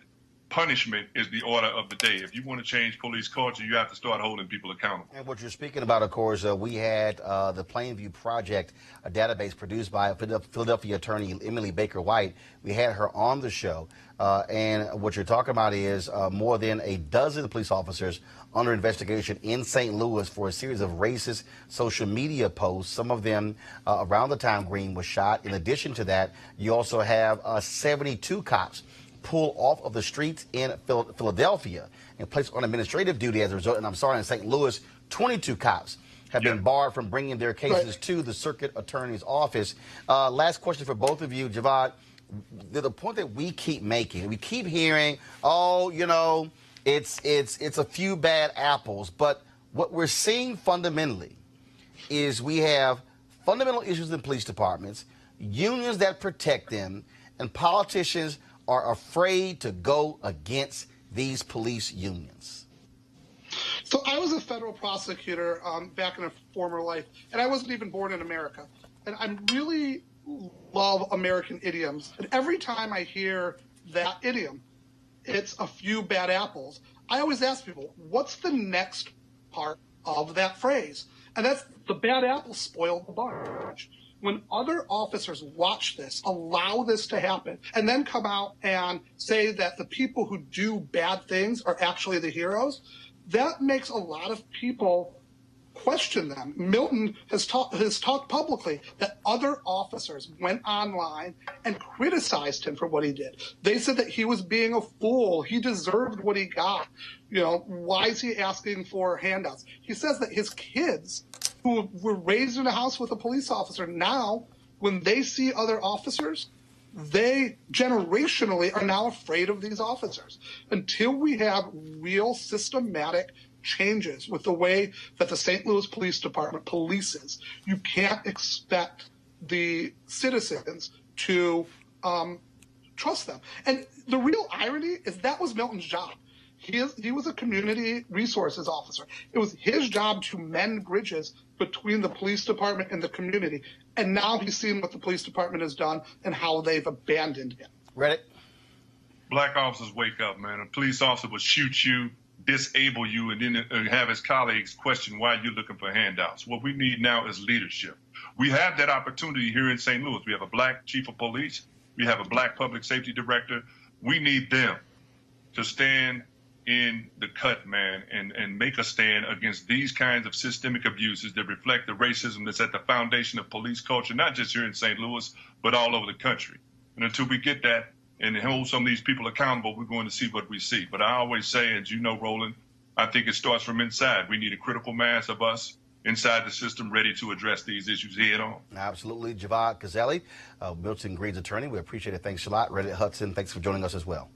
Punishment is the order of the day. If you want to change police culture, you have to start holding people accountable. And what you're speaking about, of course, we had the Plainview Project, a database produced by Philadelphia attorney Emily Baker White. We had her on the show. And what you're talking about is more than a dozen police officers under investigation in St. Louis for a series of racist social media posts, some of them around the time Green was shot. In addition to that, you also have 72 cops pulled off of the streets in Philadelphia and placed on administrative duty as a result. And I'm sorry, in St. Louis, 22 cops have been barred from bringing their cases to the circuit attorney's office. Last question for both of you, Javad. The point that we keep making, we keep hearing, oh, you know, it's a few bad apples. But what we're seeing fundamentally is we have fundamental issues in police departments, unions that protect them, and politicians are afraid to go against these police unions. So I was a federal prosecutor back in a former life, and I wasn't even born in America. And I really love American idioms. And every time I hear that idiom, it's a few bad apples, I always ask people, what's the next part of that phrase? And that's the bad apple spoiled the bunch. When other officers watch this, allow this to happen, and then come out and say that the people who do bad things are actually the heroes, that makes a lot of people question them. Milton has talked publicly that other officers went online and criticized him for what he did. They said that he was being a fool. He deserved what he got. You know, why is he asking for handouts? He says that his kids, who were raised in a house with a police officer, now, when they see other officers, they generationally are now afraid of these officers. Until we have real systematic changes with the way that the St. Louis Police Department polices, you can't expect the citizens to trust them. And the real irony is that was Milton's job. He was a community resources officer. It was his job to mend bridges between the police department and the community. And now he's seen what the police department has done and how they've abandoned him. Reddit? Black officers, wake up, man. A police officer will shoot you, disable you, and then have his colleagues question why you're looking for handouts. What we need now is leadership. We have that opportunity here in St. Louis. We have a black chief of police. We have a black public safety director. We need them to stand in the cut, man, and make a stand against these kinds of systemic abuses that reflect the racism that's at the foundation of police culture, not just here in St. Louis, but all over the country. And until we get that and hold some of these people accountable, we're going to see what we see. But I always say, as you know, Roland, I think it starts from inside. We need a critical mass of us inside the system ready to address these issues head on. Absolutely. Javad Cazelli, Milton Green's attorney. We appreciate it. Thanks a lot. Reddit Hudson, thanks for joining us as well.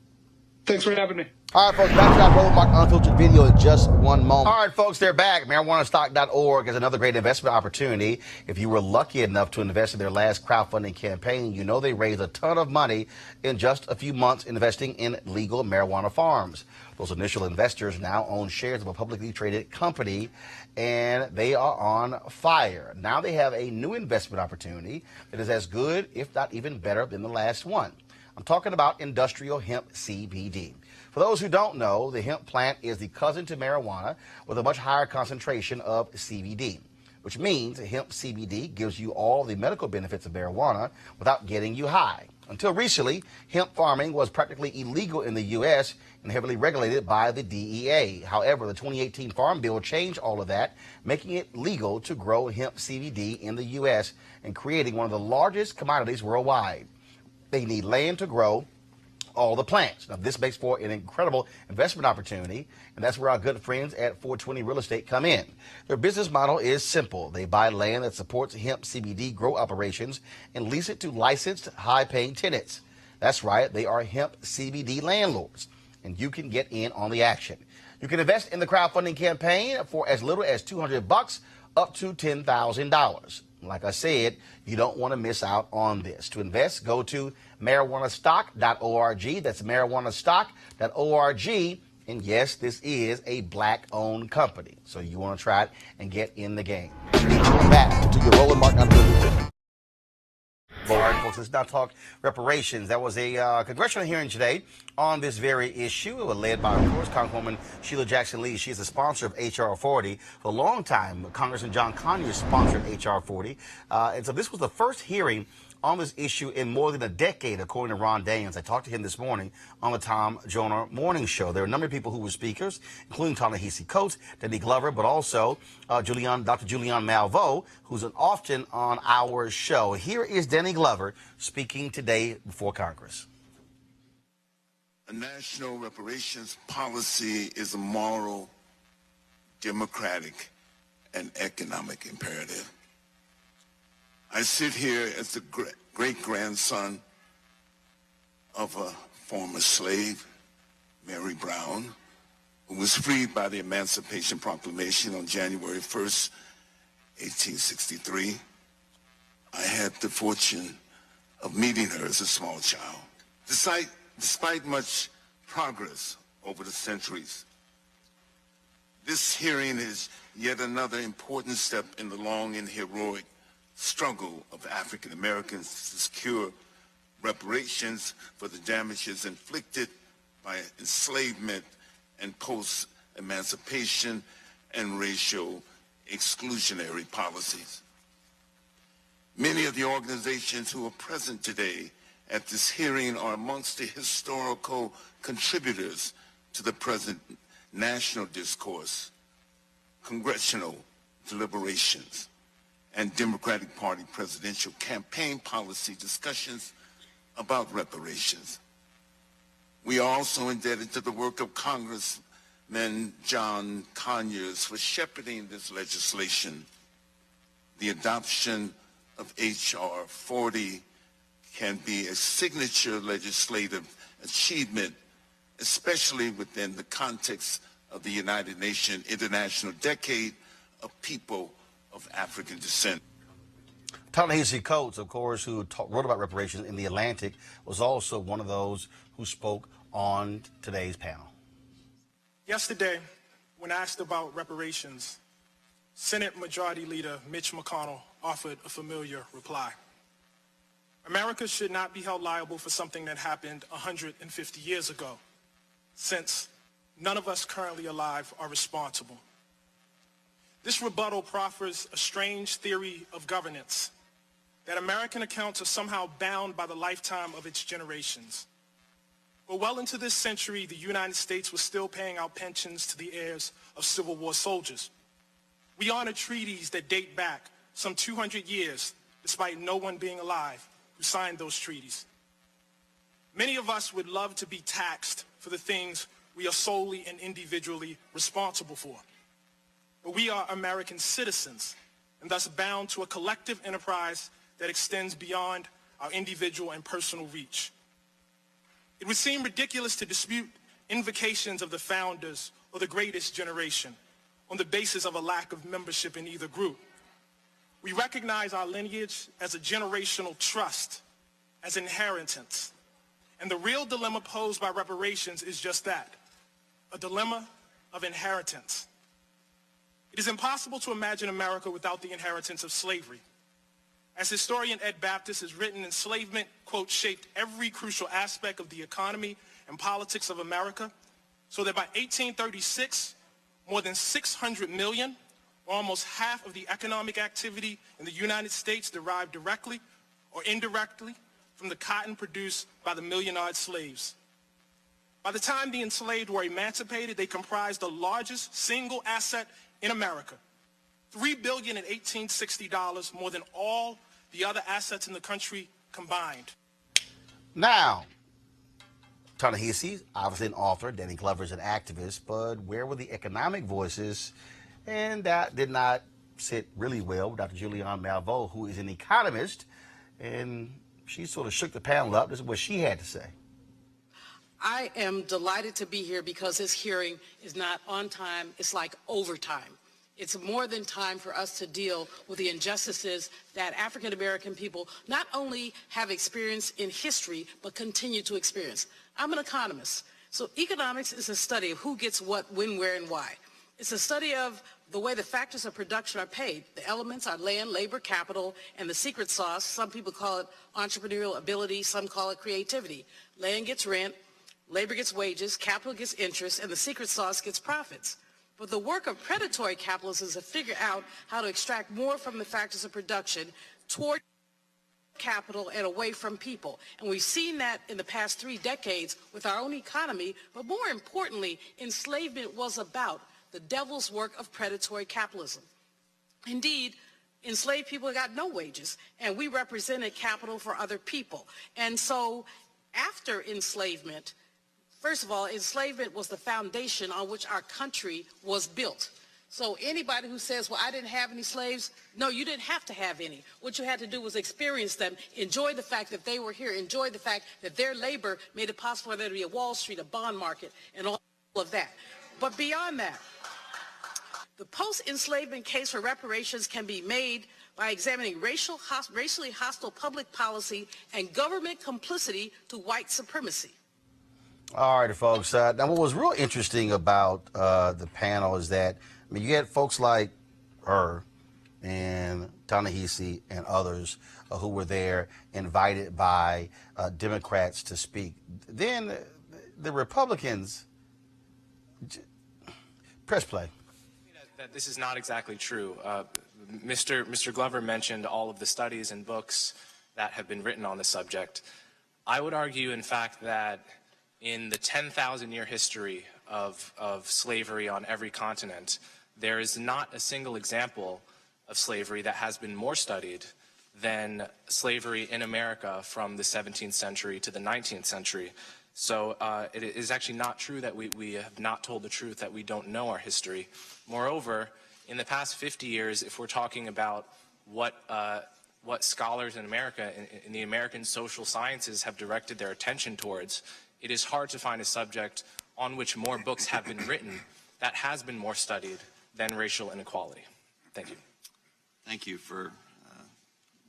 Thanks for having me. All right, folks, back to that Roland Mark Unfiltered video in just one moment. All right, folks, they're back. MarijuanaStock.org is another great investment opportunity. If you were lucky enough to invest in their last crowdfunding campaign, you know they raised a ton of money in just a few months investing in legal marijuana farms. Those initial investors now own shares of a publicly traded company, and they are on fire. Now they have a new investment opportunity that is as good, if not even better, than the last one. I'm talking about industrial hemp CBD. For those who don't know, the hemp plant is the cousin to marijuana with a much higher concentration of CBD, which means hemp CBD gives you all the medical benefits of marijuana without getting you high. Until recently, hemp farming was practically illegal in the U.S. and heavily regulated by the DEA. However, the 2018 Farm Bill changed all of that, making it legal to grow hemp CBD in the U.S. and creating one of the largest commodities worldwide. They need land to grow all the plants. Now, this makes for an incredible investment opportunity, and that's where our good friends at 420 Real Estate come in. Their business model is simple. They buy land that supports hemp CBD grow operations and lease it to licensed, high-paying tenants. That's right, they are hemp CBD landlords. and you can get in on the action. You can invest in the crowdfunding campaign for as little as $200 up to $10,000. Like I said, you don't want to miss out on this. To invest, go to marijuanastock.org. That's marijuanastock.org. And yes, this is a black-owned company, so you want to try it and get in the game. Back to your Roland Mark Untitled. All right, folks, let's now talk reparations. That was a congressional hearing today on this very issue. It was led by, of course, Congresswoman Sheila Jackson Lee. She is the sponsor of H.R. 40. For a long time, Congressman John Conyers sponsored H.R. 40. And so this was the first hearing on this issue in more than a decade, according to Ron Daynes. I talked to him this morning on the Tom Joyner Morning Show. There were a number of people who were speakers, including Ta-Nehisi Coates, Danny Glover, but also Dr. Julianne Malveaux, who's often on our show. Here is Danny Glover speaking today before Congress. A national reparations policy is a moral, democratic, and economic imperative. I sit here as the great-grandson of a former slave, Mary Brown, who was freed by the Emancipation Proclamation on January 1st, 1863. I had the fortune of meeting her as a small child. Despite much progress over the centuries, this hearing is yet another important step in the long and heroic struggle of African Americans to secure reparations for the damages inflicted by enslavement and post-emancipation and racial exclusionary policies. Many of the organizations who are present today at this hearing are amongst the historical contributors to the present national discourse, congressional deliberations, and Democratic Party presidential campaign policy discussions about reparations. We are also indebted to the work of Congressman John Conyers for shepherding this legislation. The adoption of H.R. 40 can be a signature legislative achievement, especially within the context of the United Nations International Decade of People of African Descent. Ta-Nehisi Coates, of course, who wrote about reparations in The Atlantic, was also one of those who spoke on today's panel. Yesterday, when asked about reparations, Senate Majority Leader Mitch McConnell offered a familiar reply. America should not be held liable for something that happened 150 years ago, since none of us currently alive are responsible. This rebuttal proffers a strange theory of governance, that American accounts are somehow bound by the lifetime of its generations. But well into this century, the United States was still paying out pensions to the heirs of Civil War soldiers. We honor treaties that date back some 200 years, despite no one being alive who signed those treaties. Many of us would love to be taxed for the things we are solely and individually responsible for. But we are American citizens, and thus bound to a collective enterprise that extends beyond our individual and personal reach. It would seem ridiculous to dispute invocations of the founders or the greatest generation on the basis of a lack of membership in either group. We recognize our lineage as a generational trust, as inheritance. And the real dilemma posed by reparations is just that, a dilemma of inheritance. It is impossible to imagine America without the inheritance of slavery. As historian Ed Baptist has written, enslavement, quote, shaped every crucial aspect of the economy and politics of America, so that by 1836, more than 600 million, or almost half of the economic activity in the United States derived directly or indirectly from the cotton produced by the million-odd slaves. By the time the enslaved were emancipated, they comprised the largest single asset in America, $3 billion in $1860, more than all the other assets in the country combined. Now, Ta-Nehisi, obviously an author, Danny Glover's an activist, but where were the economic voices? And that did not sit really well with Dr. Julianne Malveaux, who is an economist, and she sort of shook the panel up. This is what she had to say. I am delighted to be here because this hearing is not on time. It's like overtime. It's more than time for us to deal with the injustices that African American people not only have experienced in history, but continue to experience. I'm an economist. So economics is a study of who gets what, when, where, and why. It's a study of the way the factors of production are paid. The elements are land, labor, capital, and the secret sauce. Some people call it entrepreneurial ability. Some call it creativity. Land gets rent, labor gets wages, capital gets interest, and the secret sauce gets profits. But the work of predatory capitalism is to figure out how to extract more from the factors of production toward capital and away from people. And we've seen that in the past 3 decades with our own economy, but more importantly, enslavement was about the devil's work of predatory capitalism. Indeed, enslaved people got no wages, and we represented capital for other people. And so after enslavement, first of all, enslavement was the foundation on which our country was built. So anybody who says, well, I didn't have any slaves, no, you didn't have to have any. What you had to do was experience them, enjoy the fact that they were here, enjoy the fact that their labor made it possible for there to be a Wall Street, a bond market, and all of that. But beyond that, the post-enslavement case for reparations can be made by examining racially hostile public policy and government complicity to white supremacy. All right, folks. Now, what was real interesting about the panel is that, I mean, you had folks like her and Ta-Nehisi and others who were there, invited by Democrats to speak. Then the Republicans, press play. That this is not exactly true. Mr. Glover mentioned all of the studies and books that have been written on the subject. I would argue, in fact, that in the 10,000-year history of slavery on every continent, there is not a single example of slavery that has been more studied than slavery in America from the 17th century to the 19th century. So it is actually not true that we have not told the truth, that we don't know our history. Moreover, in the past 50 years, if we're talking about what scholars in America, in the American social sciences, have directed their attention towards, it is hard to find a subject on which more books have been written that has been more studied than racial inequality. Thank you. Thank you for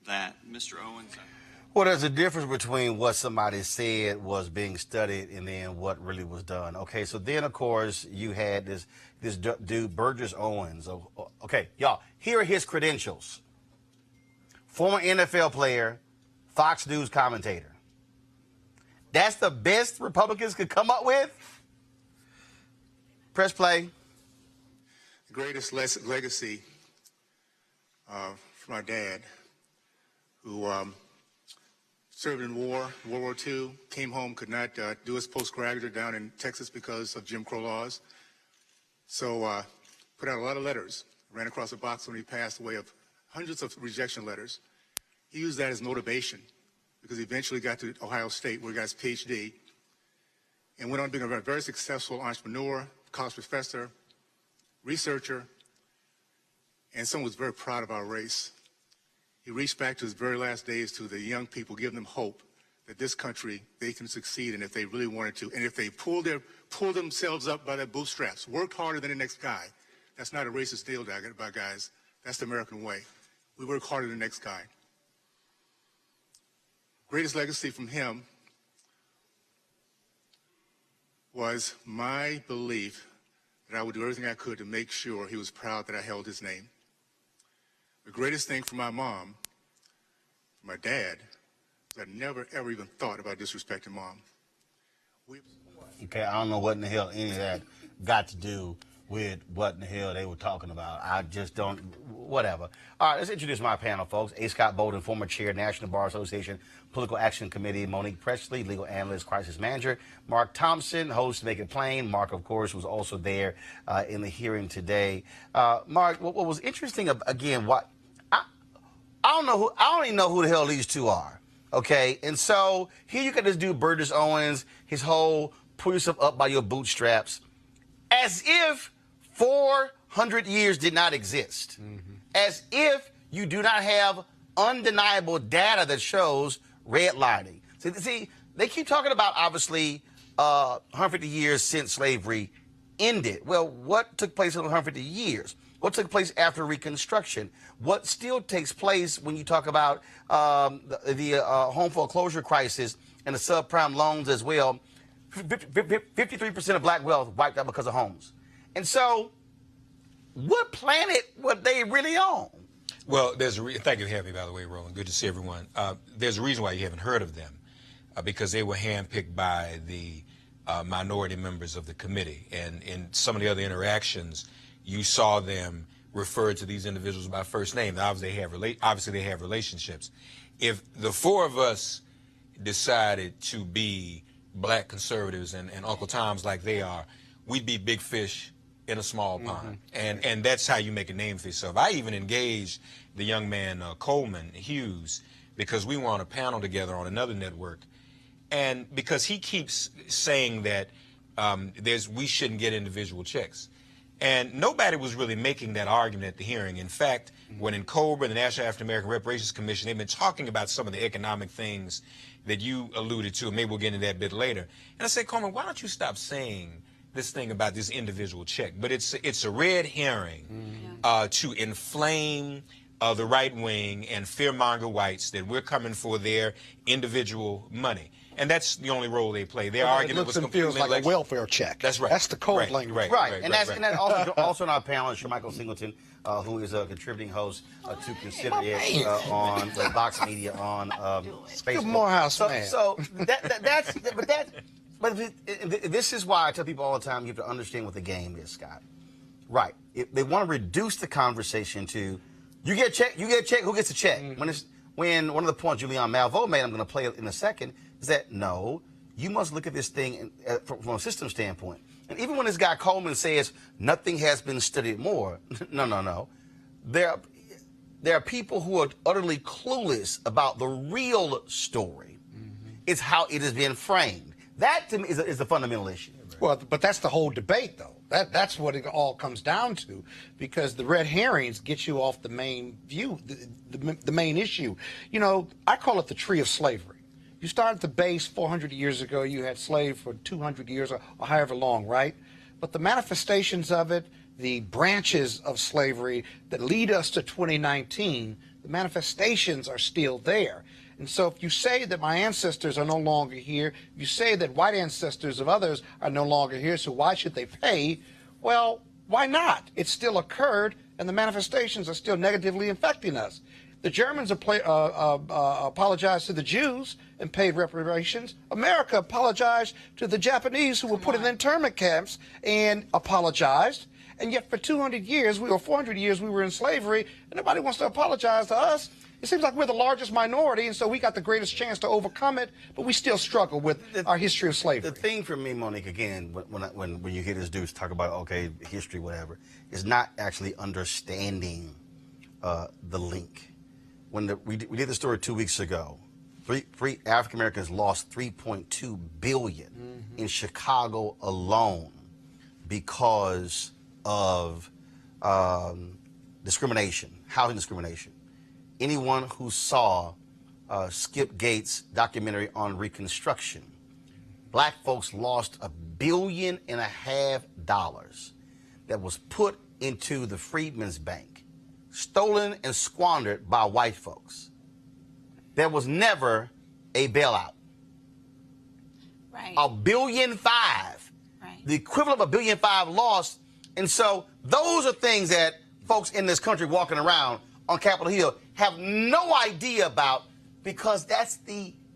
that. Mr. Owens. Well, there's a difference between what somebody said was being studied and then what really was done. Okay, so then, of course, you had this dude, Burgess Owens. Okay, y'all, here are his credentials. Former NFL player, Fox News commentator. That's the best Republicans could come up with? Press play. The greatest legacy from our dad, who served in World War II, came home, could not do his postgraduate down in Texas because of Jim Crow laws. So put out a lot of letters, ran across a box when he passed away of hundreds of rejection letters. He used that as motivation because he eventually got to Ohio State where he got his PhD and went on being a very successful entrepreneur, college professor, researcher, and someone who was very proud of our race. He reached back to his very last days to the young people, giving them hope that this country, they can succeed, and if they really wanted to, and if they pull themselves up by their bootstraps, worked harder than the next guy. That's not a racist deal, guys. That's the American way. We work harder than the next guy. Greatest legacy from him was my belief that I would do everything I could to make sure he was proud that I held his name. The greatest thing for my mom, my dad, is I never, ever even thought about disrespecting mom. Okay, I don't know what in the hell any of that got to do with what in the hell they were talking about. I just don't, whatever. All right, let's introduce my panel, folks. A. Scott Bolden, former chair, National Bar Association, Political Action Committee. Monique Presley, legal analyst, crisis manager. Mark Thompson, host, Make It Plain. Mark, of course, was also there in the hearing today. Mark, what was interesting, again, I don't even know who the hell these two are, okay? And so here you got this dude, Burgess Owens, his whole pull yourself up by your bootstraps, as if 400 years did not exist. Mm-hmm. As if you do not have undeniable data that shows redlining. See, they keep talking about, obviously, 150 years since slavery ended. Well, what took place in 150 years? What took place after Reconstruction? What still takes place when you talk about the home foreclosure crisis and the subprime loans as well? 53% of black wealth wiped out because of homes. And so, what planet were they really on? Well, there's a thank you for having me, by the way, Roland. Good to see everyone. There's a reason why you haven't heard of them, because they were handpicked by the minority members of the committee. And in some of the other interactions, you saw them refer to these individuals by first name. Obviously, they have relationships. If the four of us decided to be black conservatives and Uncle Toms like they are, we'd be big fish in a small pond. And that's how you make a name for yourself. I even engaged the young man, Coleman Hughes, because we were on a panel together on another network. And because he keeps saying that we shouldn't get individual checks. And nobody was really making that argument at the hearing. In fact, when in COBRA, the National African American Reparations Commission, they've been talking about some of the economic things that you alluded to. Maybe we'll get into that a bit later. And I said, Coleman, why don't you stop saying this thing about this individual check? But it's a red herring to inflame the right wing and fearmonger whites that we're coming for their individual money. And that's the only role they play. Their argument was completely feels like a welfare check. That's right. That's the code language. Right. And that's also in our panel is Michael Singleton, who is a contributing host to Consider It on the Vox Media on Facebook. Morehouse man. So this is why I tell people all the time you have to understand what the game is, Scott. Right. They want to reduce the conversation to you get a check, who gets a check? When one of the points Julianne Malveaux made, I'm going to play it in a second, is that no, you must look at this thing from a system standpoint. And even when this guy Coleman says nothing has been studied more, no. There are people who are utterly clueless about the real story. It's how it has been framed. That to me is the fundamental issue. Well, but that's the whole debate, though. That's what it all comes down to, because the red herrings get you off the main view, the main issue. You know, I call it the tree of slavery. You start at the base 400 years ago, you had slaves for 200 years or however long, right? But the manifestations of it, the branches of slavery that lead us to 2019, the manifestations are still there. And so if you say that my ancestors are no longer here, you say that white ancestors of others are no longer here, so why should they pay? Well, why not? It still occurred, and the manifestations are still negatively affecting us. The Germans apologized to the Jews and paid reparations. America apologized to the Japanese who were put in internment camps and apologized. And yet for 200 years, 400 years, we were in slavery, and nobody wants to apologize to us. It seems like we're the largest minority, and so we got the greatest chance to overcome it, but we still struggle with our history of slavery. The thing for me, Monique, again, when you hear this dude talk about, okay, history, whatever, is not actually understanding the link. When we did the story 2 weeks ago, three African Americans lost $3.2 billion in Chicago alone because of discrimination, housing discrimination. Anyone who saw Skip Gates' documentary on Reconstruction, black folks lost $1.5 billion that was put into the Freedmen's Bank, stolen and squandered by white folks. There was never a bailout. Right. $1.5 billion, right. The equivalent of $1.5 billion lost. And so those are things that folks in this country walking around on Capitol Hill have no idea about, because that's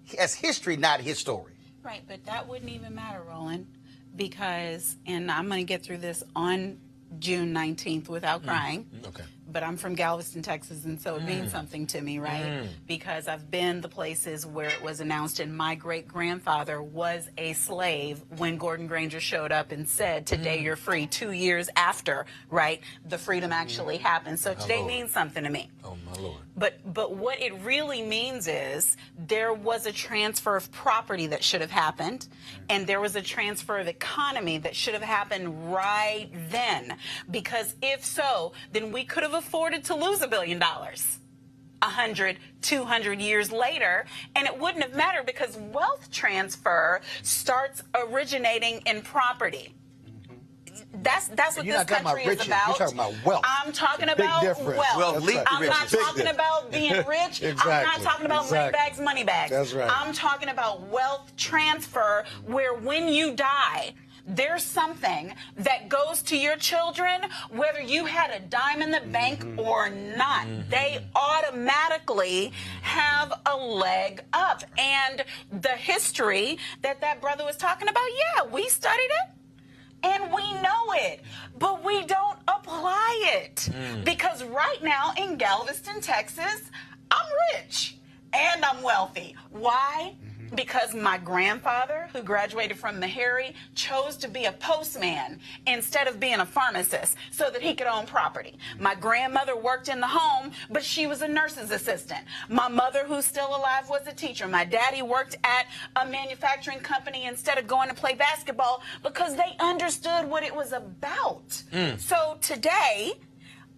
history, not his story. Right, but that wouldn't even matter, Roland, because, and I'm going to get through this on June 19th without crying. Okay. But I'm from Galveston, Texas, and so it means something to me, right? Because I've been the places where it was announced, and my great-grandfather was a slave when Gordon Granger showed up and said, today you're free, 2 years after, right, the freedom actually happened. So today means something to me. Oh, my Lord. But what it really means is there was a transfer of property that should have happened, and there was a transfer of economy that should have happened right then. Because if so, then we could have afforded to lose $1 billion. 100, 200 years later, and it wouldn't have mattered because wealth transfer starts originating in property. That's what this country is about. You're talking about wealth. I'm talking about wealth. I'm not talking about being rich. Exactly. I'm not talking about money bags. That's right. I'm talking about wealth transfer, where when you die, there's something that goes to your children, whether you had a dime in the bank or not. They automatically have a leg up. And the history that brother was talking about, yeah, we studied it. And we know it, but we don't apply it. Because right now in Galveston, Texas, I'm rich and I'm wealthy. Why? Because my grandfather, who graduated from Meharry, chose to be a postman instead of being a pharmacist so that he could own property. My grandmother worked in the home, but she was a nurse's assistant. My mother, who's still alive, was a teacher. My daddy worked at a manufacturing company instead of going to play basketball because they understood what it was about. So today,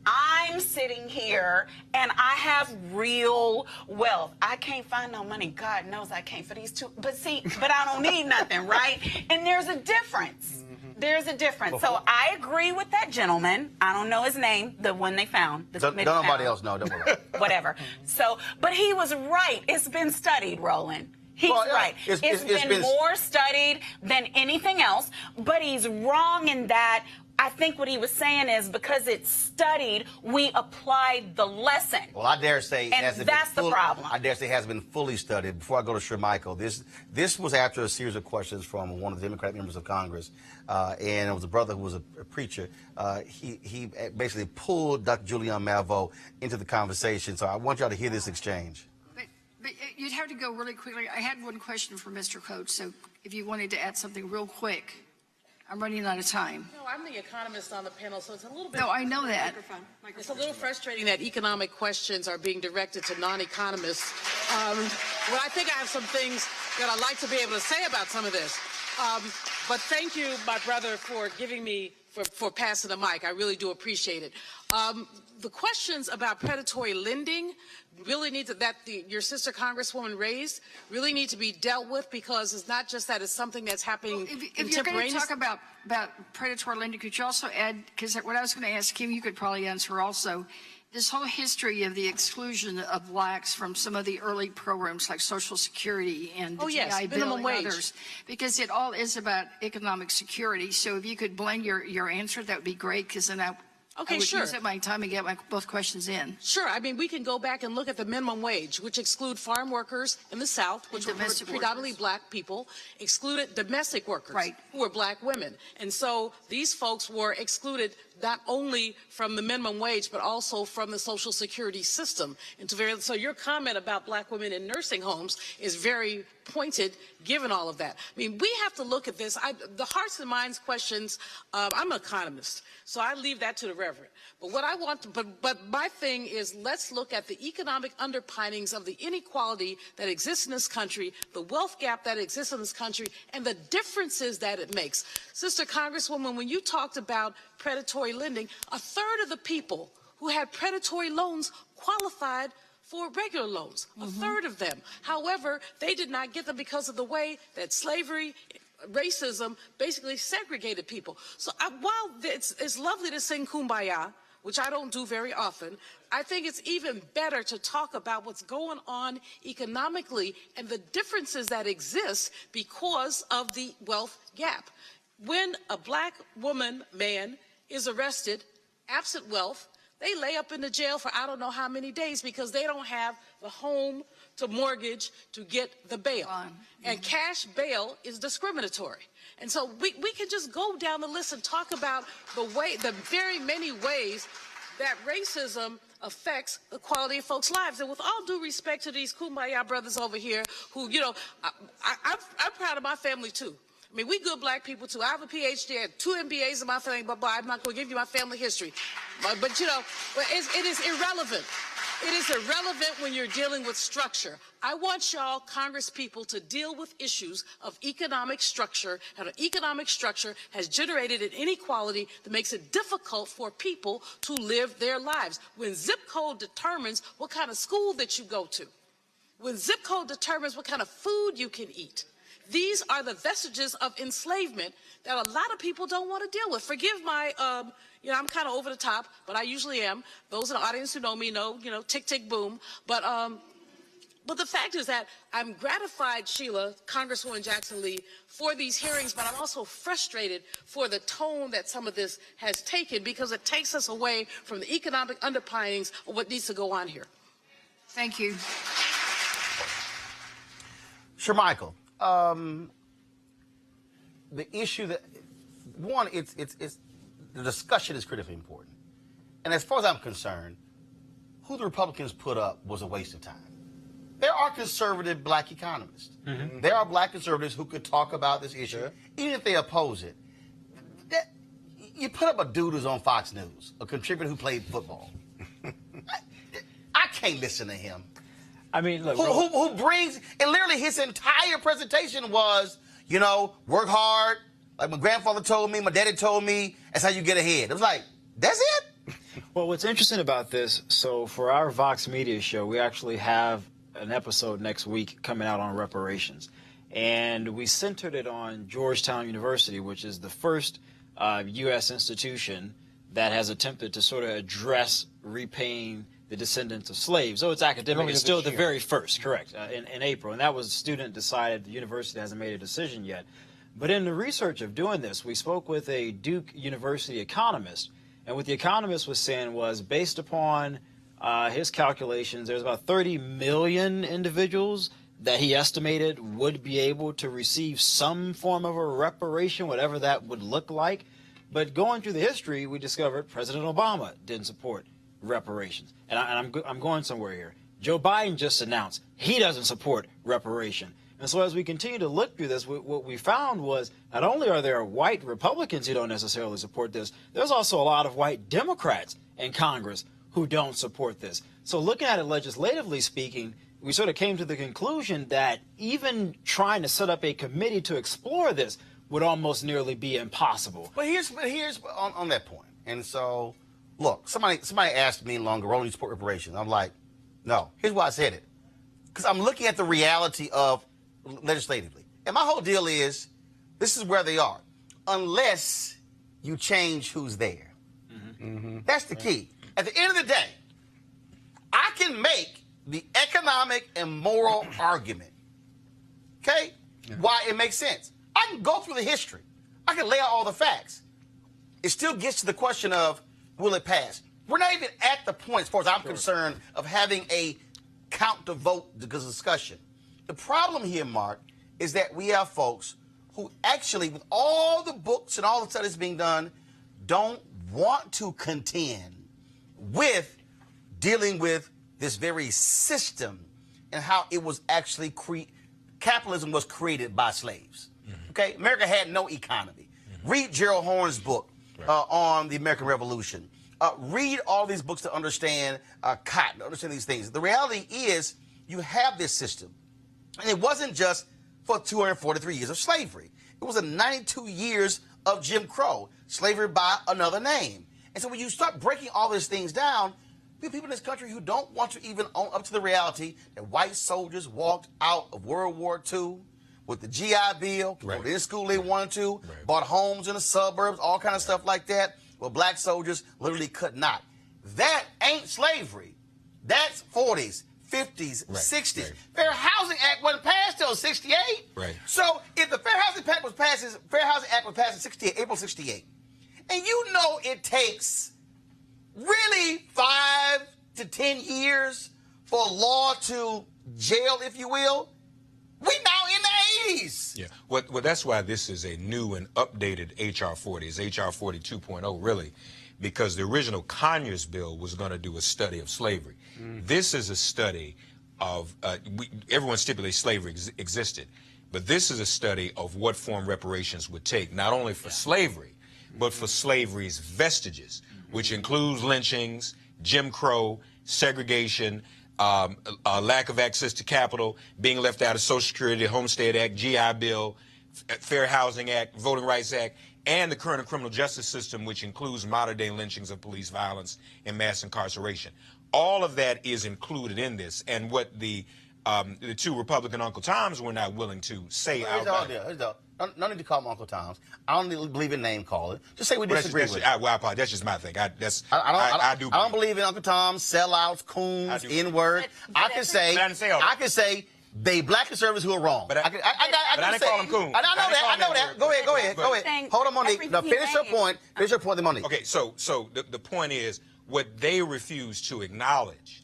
I'm sitting here and I have real wealth. I can't find no money. God knows I can't for these two. But I don't need nothing, right? And there's a difference. There's a difference. So I agree with that gentleman. I don't know his name, the one they found. Nobody else know. Don't worry. Whatever. So, but he was right. It's been studied, Roland. He's right. It's been more studied than anything else, but he's wrong in that I think what he was saying is because it's studied, we applied the lesson. Well, I dare say, and that's the problem. I dare say it has been fully studied. Before I go to Shermichael, this was after a series of questions from one of the Democratic members of Congress, and it was a brother who was a preacher. He basically pulled Dr. Julian Malveaux into the conversation. So I want y'all to hear this exchange. But you'd have to go really quickly. I had one question for Mr. Coates, so if you wanted to add something real quick. I'm running out of time. No, I'm the economist on the panel, so it's a little bit... No, I know that. It's a little frustrating that economic questions are being directed to non-economists. Well, I think I have some things that I'd like to be able to say about some of this. But thank you, my brother, for giving me, for passing the mic. I really do appreciate it. The questions about predatory lending really need to, your sister Congresswoman raised, really need to be dealt with, because it's not just that it's something that's happening if you're going to talk about predatory lending, could you also add, because what I was going to ask him, you could probably answer also, this whole history of the exclusion of blacks from some of the early programs like Social Security and the GI Bill and others, because it all is about economic security. So if you could blend your answer, that would be great, because then I would use up my time and get both questions in. Sure. I mean, we can go back and look at the minimum wage, which exclude farm workers in the South, which were predominantly black people, excluded domestic workers, who were black women. And so these folks were excluded not only from the minimum wage, but also from the Social Security system. And so your comment about black women in nursing homes is very pointed, given all of that. I mean, we have to look at this. The hearts and minds questions, I'm an economist, so I leave that to the Reverend. But what I want to, but my thing is, let's look at the economic underpinnings of the inequality that exists in this country, the wealth gap that exists in this country, and the differences that it makes. Sister Congresswoman, when you talked about predatory lending, a third of the people who had predatory loans qualified for regular loans, a third of them. However, they did not get them because of the way that slavery, racism basically segregated people. So while it's lovely to sing Kumbaya, which I don't do very often, I think it's even better to talk about what's going on economically and the differences that exist because of the wealth gap. When a black woman, man, is arrested, absent wealth, they lay up in the jail for I don't know how many days because they don't have the home to mortgage to get the bail. And cash bail is discriminatory. And so we can just go down the list and talk about the very many ways that racism affects the quality of folks' lives. And with all due respect to these Kumbaya brothers over here who, you know, I'm proud of my family too. I mean, we good black people too. I have a PhD, I had 2 MBAs in my family, but I'm not going to give you my family history. But you know, it is irrelevant. It is irrelevant when you're dealing with structure. I want y'all, Congress people, to deal with issues of economic structure, and an economic structure has generated an inequality that makes it difficult for people to live their lives. When zip code determines what kind of school that you go to, when zip code determines what kind of food you can eat, these are the vestiges of enslavement that a lot of people don't want to deal with. Forgive my, you know, I'm kind of over the top, but I usually am. Those in the audience who know me know, you know, tick, tick, boom. But the fact is that I'm gratified, Sheila, Congresswoman Jackson Lee, for these hearings, but I'm also frustrated for the tone that some of this has taken, because it takes us away from the economic underpinnings of what needs to go on here. Thank you. Sure, Michael. The issue that, one, it's the discussion is critically important. And as far as I'm concerned, who the Republicans put up was a waste of time. There are conservative black economists. Mm-hmm. There are black conservatives who could talk about this issue, even if they oppose it. You put up a dude who's on Fox News, a contributor who played football. I can't listen to him. I mean, look, who brings, and literally his entire presentation was, you know, work hard. Like my grandfather told me, my daddy told me, that's how you get ahead. It was like, that's it? Well, what's interesting about this, so for our Vox Media show, we actually have an episode next week coming out on reparations. And we centered it on Georgetown University, which is the first U.S. institution that has attempted to sort of address repaying the descendants of slaves. So it's academic. It's still the very first, correct, in April. And that was student decided. The university hasn't made a decision yet. But in the research of doing this, we spoke with a Duke University economist. And what the economist was saying was, based upon his calculations, there's about 30 million individuals that he estimated would be able to receive some form of a reparation, whatever that would look like. But going through the history, we discovered President Obama didn't support reparations. And I'm going somewhere here. Joe Biden just announced he doesn't support reparation. And so as we continue to look through this, what we found was not only are there white Republicans who don't necessarily support this, there's also a lot of white Democrats in Congress who don't support this. So looking at it legislatively speaking, we sort of came to the conclusion that even trying to set up a committee to explore this would almost nearly be impossible. But here's on that point. And so, look, somebody asked me longer, Roland, you support reparations. I'm like, no. Here's why I said it. Because I'm looking at the reality of legislatively. And my whole deal is, this is where they are. Unless you change who's there. Mm-hmm. Mm-hmm. That's the key. At the end of the day, I can make the economic and moral argument, okay, why it makes sense. I can go through the history. I can lay out all the facts. It still gets to the question of, will it pass? We're not even at the point, as far as I'm concerned, of having a count to vote discussion. The problem here, Mark, is that we have folks who actually, with all the books and all the studies being done, don't want to contend with dealing with this very system and how it was actually capitalism was created by slaves. Mm-hmm. Okay, America had no economy. Mm-hmm. Read Gerald Horne's book on the American Revolution. Read all these books to understand cotton, to understand these things. The reality is you have this system, and it wasn't just for 243 years of slavery. It was 92 years of Jim Crow, slavery by another name. And so when you start breaking all these things down, people in this country who don't want to even own up to the reality that white soldiers walked out of World War II with the GI Bill, went in school they wanted to, bought homes in the suburbs, all kind of stuff like that, where black soldiers literally could not. That ain't slavery. That's 40s, 50s, 60s. Fair Housing Act wasn't passed till 68. Right. So if the Fair Housing Act was passed in 68, April 68, and you know it takes really 5 to 10 years for law to jail, if you will, we now in the 80s. Yeah, well, that's why this is a new and updated H.R. 40. It's H.R. 40 2.0, really, because the original Conyers bill was going to do a study of slavery. This is a study of, everyone stipulates slavery existed. But this is a study of what form reparations would take, not only for slavery, but for slavery's vestiges, which includes lynchings, Jim Crow, segregation, a lack of access to capital, being left out of Social Security, Homestead Act, GI Bill, Fair Housing Act, Voting Rights Act, and the current criminal justice system, which includes modern-day lynchings of police violence and mass incarceration. All of that is included in this, and what the two Republican Uncle Toms were not willing to say out loud. No need to call them Uncle Toms. I don't believe in name calling. Just say we disagree with it. That's just my thing. I don't believe in Uncle Toms, sellouts, coons, N-word. I can say they black conservatives who are wrong. But I didn't call them coons. I know that. Go ahead. Hold on, Monique. Now finish your point. Finish your point, Monique. Okay, so the point is, what they refuse to acknowledge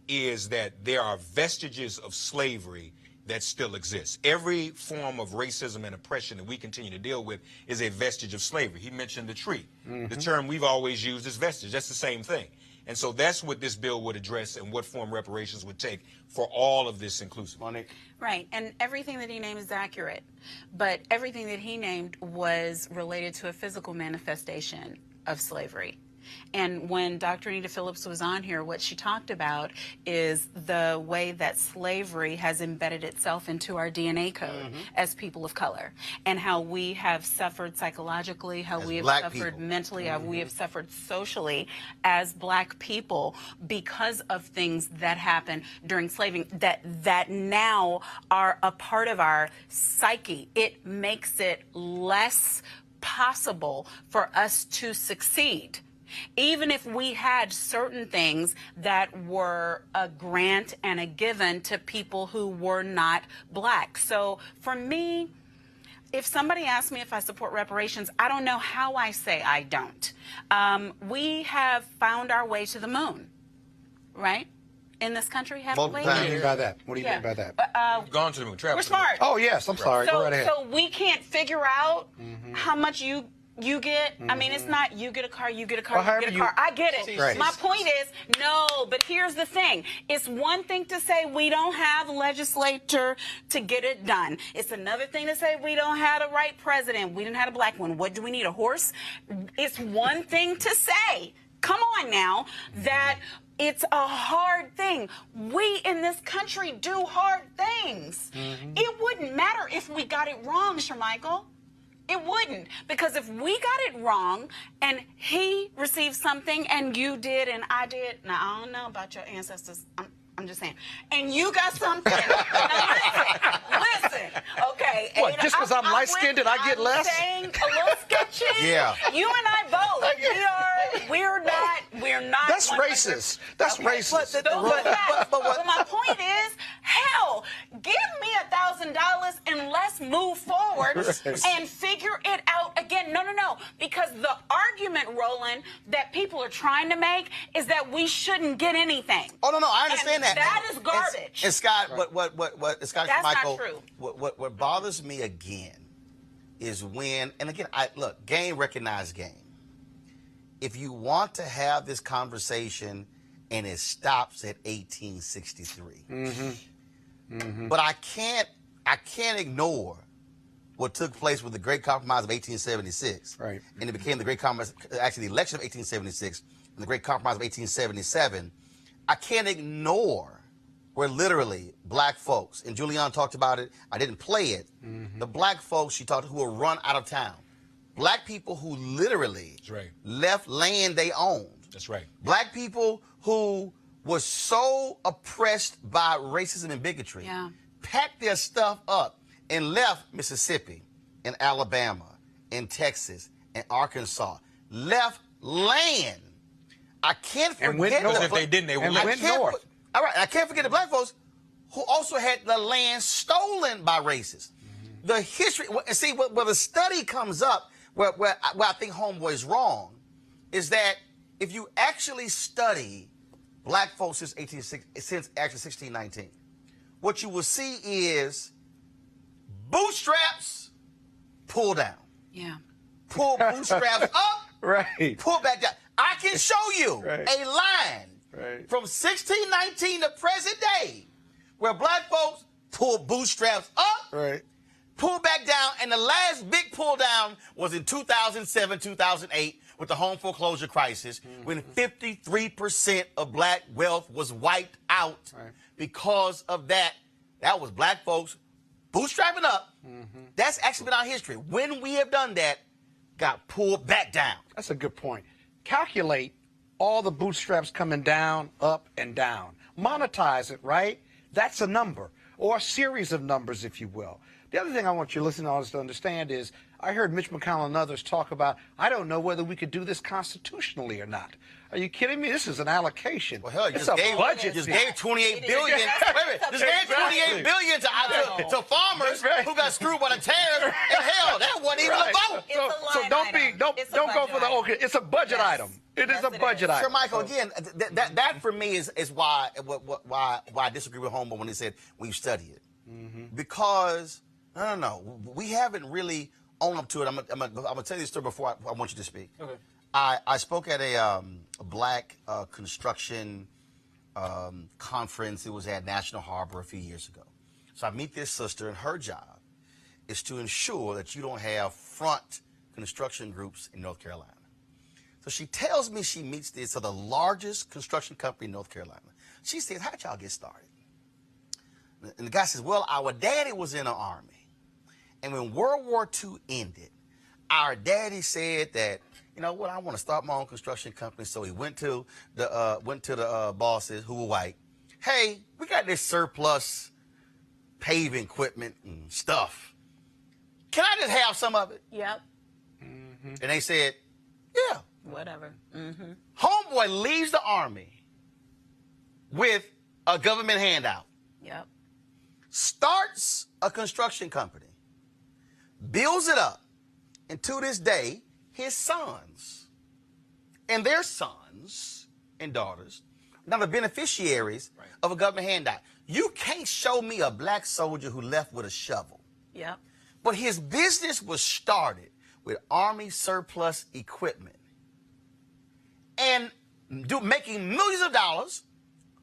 is that there are vestiges of slavery that still exist. Every form of racism and oppression that we continue to deal with is a vestige of slavery. He mentioned the tree. The term we've always used is vestige. That's the same thing. And so that's what this bill would address and what form reparations would take for all of this inclusive. Monique. Right, and everything that he named is accurate, but everything that he named was related to a physical manifestation of slavery. And when Dr. Anita Phillips was on here, what she talked about is the way that slavery has embedded itself into our DNA code as people of color, and how we have suffered psychologically, how we have suffered mentally, how we have suffered socially as black people because of things that happened during slavery that now are a part of our psyche. It makes it less possible for us to succeed. Even if we had certain things that were a grant and a given to people who were not black. So for me, if somebody asks me if I support reparations, I don't know how I say I don't. We have found our way to the moon, right? In this country, haven't we? What do you mean by that? What do you mean by that? We've gone to the moon. We're smart. Oh, yes. I'm sorry. Go right ahead. So we can't figure out how much you get. I mean, it's not you get a car, you get a car, you get a car. I get it. Right. My point is, no, but here's the thing. It's one thing to say we don't have a legislature to get it done. It's another thing to say we don't have the right president. We didn't have a black one. What do we need, a horse? It's one thing to say, come on now, that it's a hard thing. We in this country do hard things. It wouldn't matter if we got it wrong, Shermichael. It wouldn't, because if we got it wrong and he received something and you did and I did, now I don't know about your ancestors, I'm just saying, and you got something, now listen, okay. What, just because I'm light-skinned did I get less? I'm saying a little sketchy. Yeah. You and I both, we're not. That's racist. That's racist. But my point is, hell, give me $1,000 and let's move forward and figure it out again. No, because the argument, Roland, that people are trying to make is that we shouldn't get anything. Oh, no, I understand that. That is garbage. And Scott, Scott That's Michael, not true. What bothers me again is when, and again, game recognized game. If you want to have this conversation and it stops at 1863, but I can't ignore what took place with the Great Compromise of 1876. Right. And it became the Great Compromise, actually the election of 1876 and the Great Compromise of 1877. I can't ignore where literally black folks, and Julianne talked about it, I didn't play it, the black folks she talked who were run out of town. Black people who literally left land they owned. That's right. Black people who were so oppressed by racism and bigotry, packed their stuff up and left Mississippi and Alabama and Texas and Arkansas. Left land. I can't forget. And went north. If they didn't, they would went north. All right, I can't forget the black folks who also had the land stolen by racists. The history, and see, where the study comes up, where I think Homeboy's wrong, is that if you actually study black folks since 1619, what you will see is bootstraps pull down. Yeah. Pull bootstraps up. Right. Pull back down. I can show you a line from 1619 to present day where black folks pull bootstraps up. Right. pull back down, and the last big pull down was in 2007, 2008 with the home foreclosure crisis, when 53% of black wealth was wiped out because of that. That was black folks bootstrapping up. That's actually been our history. When we have done that, got pulled back down. That's a good point. Calculate all the bootstraps coming down, up, and down. Monetize it, right? That's a number, or a series of numbers, if you will. The other thing I want your listening audience to understand is, I heard Mitch McConnell and others talk about, I don't know whether we could do this constitutionally or not. Are you kidding me? This is an allocation. Well, hell, you it's just a gave, budget. just gave $28 billion. Wait a minute, just gave $28 billion to farmers who got screwed by the tariffs. And hell, that wasn't even a vote. So don't go for the okay. It's a budget item. It is a budget item. Sure, Michael. Again, that for me is why I disagree with Homer when he said we've studied it, because I don't know, we haven't really owned up to it. I'm gonna tell you this story before I want you to speak. Okay. I spoke at a black construction conference. It was at National Harbor a few years ago. So I meet this sister, and her job is to ensure that you don't have front construction groups in North Carolina. So she tells me she meets the largest construction company in North Carolina. She says, how'd y'all get started? And the guy says, well, our daddy was in the Army. And when World War II ended, our daddy said that, you know what, I want to start my own construction company. So he went to the bosses who were white. Hey, we got this surplus paving equipment and stuff. Can I just have some of it? Yep. And they said, yeah. Whatever. Homeboy leaves the Army with a government handout. Yep. Starts a construction company. Builds it up. And to this day, his sons and their sons and daughters are now the beneficiaries of a government handout. You can't show me a black soldier who left with a shovel. Yep. But his business was started with Army surplus equipment and making millions of dollars.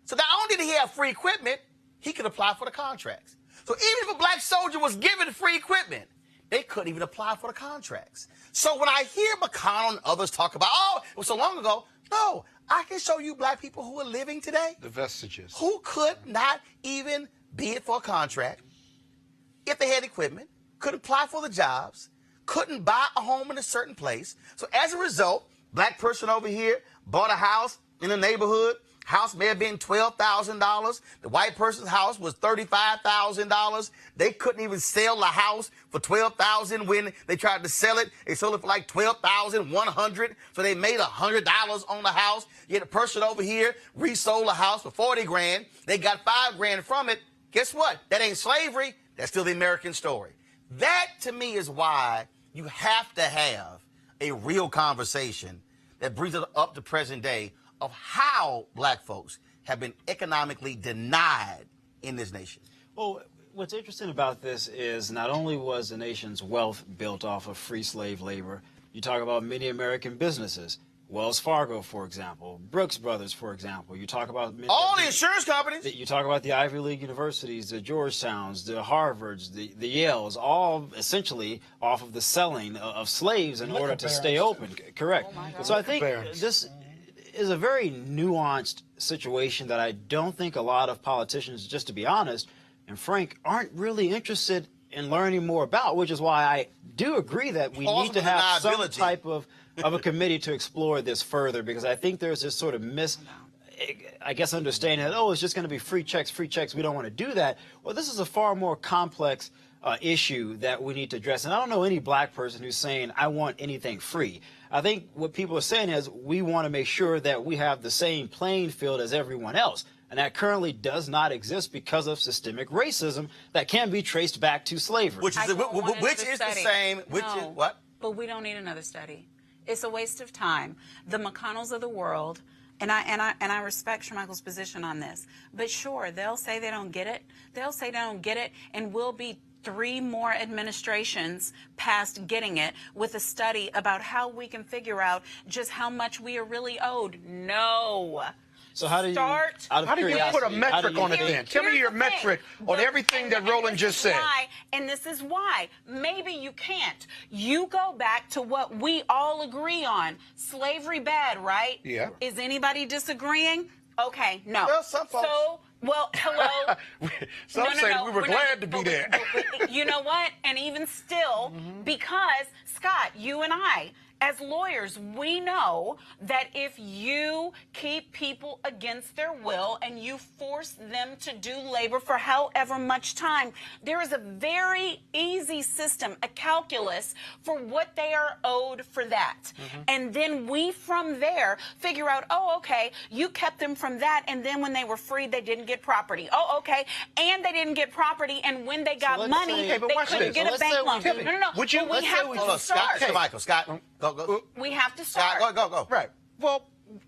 So not only did he have free equipment, he could apply for the contracts. So even if a black soldier was given free equipment, they couldn't even apply for the contracts. So when I hear McConnell and others talk about, oh, it was so long ago, no, I can show you black people who are living today. The vestiges. Who could not even bid for a contract if they had equipment, couldn't apply for the jobs, couldn't buy a home in a certain place. So as a result, black person over here bought a house in the neighborhood. House may have been $12,000. The white person's house was $35,000. They couldn't even sell the house for $12,000 when they tried to sell it. They sold it for like $12,100. So they made $100 on the house. Yet the person over here resold the house for $40,000. They got $5,000 from it. Guess what? That ain't slavery. That's still the American story. That to me is why you have to have a real conversation that brings it up to present day of how black folks have been economically denied in this nation. Well, what's interesting about this is not only was the nation's wealth built off of free slave labor, you talk about many American businesses, Wells Fargo, for example, Brooks Brothers, for example. You talk about all the insurance companies. You talk about the Ivy League universities, the Georgetowns, the Harvards, the Yales, all essentially off of the selling of slaves in order to stay open. Correct. So I think this is a very nuanced situation that I don't think a lot of politicians, just to be honest and frank, aren't really interested in learning more about, which is why I do agree that we need to have some type of a committee to explore this further, because I think there's this sort of understanding that, oh, it's just going to be free checks, we don't want to do that. Well, this is a far more complex issue that we need to address. And I don't know any black person who's saying, I want anything free. I think what people are saying is we want to make sure that we have the same playing field as everyone else. And that currently does not exist because of systemic racism that can be traced back to slavery. Which is the same. But we don't need another study. It's a waste of time. The McConnells of the world, and I respect Shermichael's position on this, but sure, they'll say they don't get it. They'll say they don't get it, and we'll be 3 more administrations past getting it with a study about how we can figure out just how much we are really owed. No. So how do you start? How do you put a metric on it then? Tell me your metric on everything that Roland just said. And this is why. Maybe you can't. You go back to what we all agree on. Slavery bad, right? Yeah. Is anybody disagreeing? Okay, no. Well, some folks. So, well, hello. Some say we were glad to be there. But you know what? And even still, because, Scott, you and I, as lawyers, we know that if you keep people against their will and you force them to do labor for however much time, there is a very easy system, a calculus for what they are owed for that. And then we, from there, figure out, oh, okay, you kept them from that, and then when they were freed, they didn't get property. Oh, okay, and they didn't get property, and when they got money, they couldn't get a bank loan. No. Would you? We have to start. Scott, go. We have to start. Scott, go. Right. Well,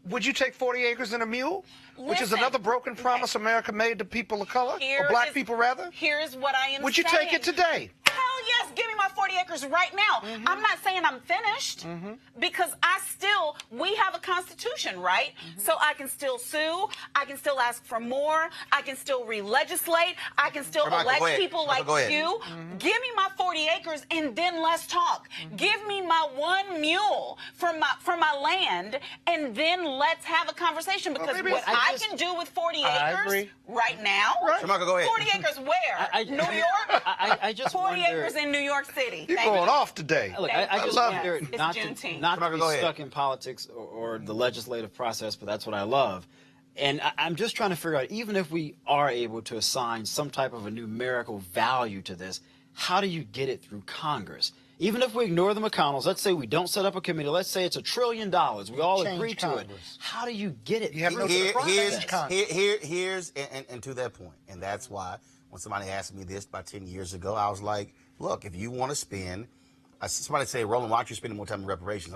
would you take 40 acres and a mule? Which is another broken promise America made to people of color, or black people rather? Here's what I am Would you saying. take it today? Hell yes, give me my 40 acres right now. I'm not saying I'm finished because we have a constitution, right? So I can still sue, I can still ask for more, I can still re-legislate, I can still elect people like you. Give me my 40 acres and then let's talk. Give me my 1 mule for my land and then let's have a conversation because what I can do with 40 acres right now, Go ahead. 40 acres where? New York? I just 40 wonder, acres in New York City. You're going off today. Look, I just wonder not to be go ahead. stuck in politics or the legislative process, but that's what I love. And I'm just trying to figure out, even if we are able to assign some type of a numerical value to this, how do you get it through Congress? Even if we ignore the McConnells, let's say we don't set up a committee, let's say it's $1 trillion, we all agree to it. How do you get it? You have no Here's and to that point, and that's why when somebody asked me this about 10 years ago, I was like, look, if you want to spend, somebody say, Roland, why aren't you spending more time in reparations?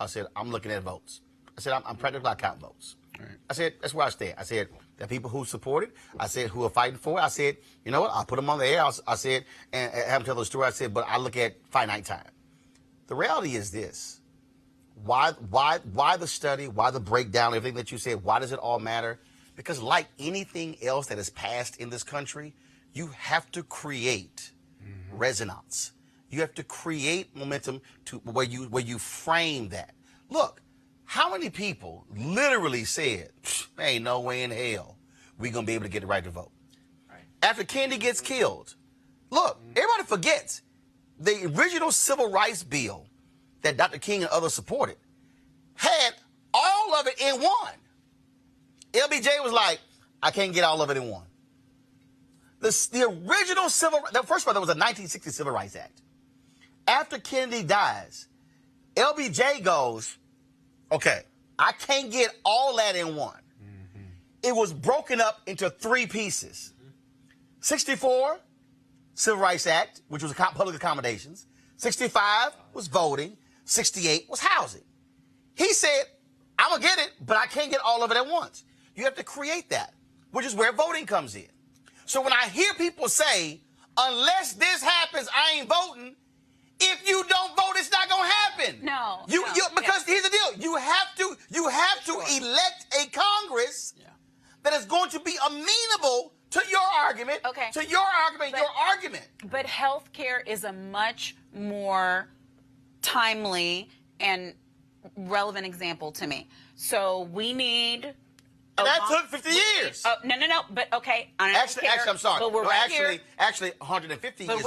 I said, I'm looking at votes. I said, I'm practically counting votes. Right. I said, that's where I stand. I said, there are people who support it. I said, who are fighting for it. I said, you know what? I'll put them on the air. I said, and have them tell the story. I said, but I look at finite time. The reality is this. Why the study? Why the breakdown? Everything that you said, why does it all matter? Because like anything else that is passed in this country, you have to create resonance. You have to create momentum to where you frame that. Look, how many people literally said, ain't no way in hell we're going to be able to get the right to vote? Right. After Kennedy gets killed, look, everybody forgets the original civil rights bill that Dr. King and others supported had all of it in one. LBJ was like, I can't get all of it in one. The original civil rights, first of all, there was a 1960 Civil Rights Act. After Kennedy dies, LBJ goes, okay, I can't get all that in one. It was broken up into 3 pieces. 64, Civil Rights Act, which was public accommodations. 65 was voting. 68 was housing. He said, I'm going to get it, but I can't get all of it at once. You have to create that, which is where voting comes in. So when I hear people say, unless this happens, I ain't voting, if you don't vote, it's not going to happen. No. Because here's the deal. You have to elect a Congress that is going to be amenable to your argument, to your argument. But healthcare is a much more timely and relevant example to me. So we need... And that took 50 years. No. But okay. Actually, I'm sorry. But we're here. Actually, 150 years. But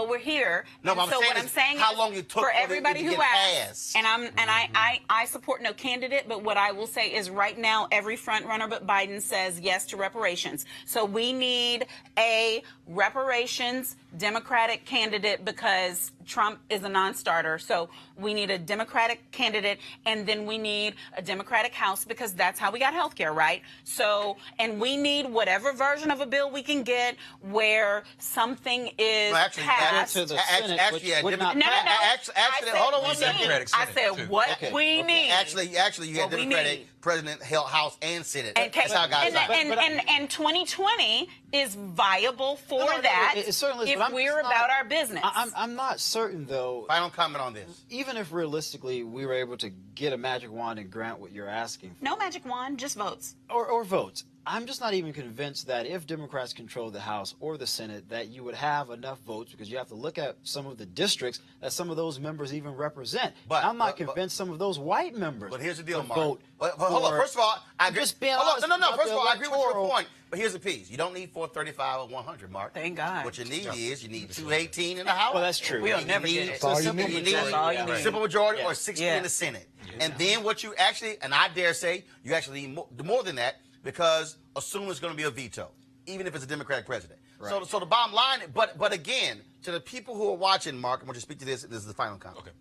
we're here. No, but so what I'm saying how is, long it took for everybody who asked. And I support no candidate. But what I will say is, right now, every front runner but Biden says yes to reparations. So we need a reparations Democratic candidate because Trump is a non-starter. So we need a Democratic candidate, and then we need a Democratic House because that's how we got health care. right? So, and we need whatever version of a bill we can get where something is passed. To the Senate, would not Actually, hold on one second. I said what we need. Actually, you had Democratic president held House and Senate. And, That's how God and 2020 is viable for that it certainly is, if but we're about our business. I'm not certain, though. Final comment on this. Even if realistically we were able to get a magic wand and grant what you're asking for. No magic wand, just votes. Or votes. I'm just not even convinced that if Democrats control the House or the Senate, that you would have enough votes, because you have to look at some of the districts that some of those members even represent. But I'm not convinced some of those white members. But here's the deal, Mark. Vote hold on. First of all, I agree. Just being honest No. First of all, I agree with your electoral. point. But here's the piece: you don't need 435 or 100, Mark. Thank God. What you need is you need 218 in the House. Well, that's true. We'll never get it. You need a simple majority Yeah. or 60 in the Senate. And then what you actually, and I dare say, you actually need more than that, because assume it's going to be a veto, even if it's a Democratic president. Right. So the bottom line, but again, to the people who are watching, Mark, I want you to speak to this. This is the final comment. Okay.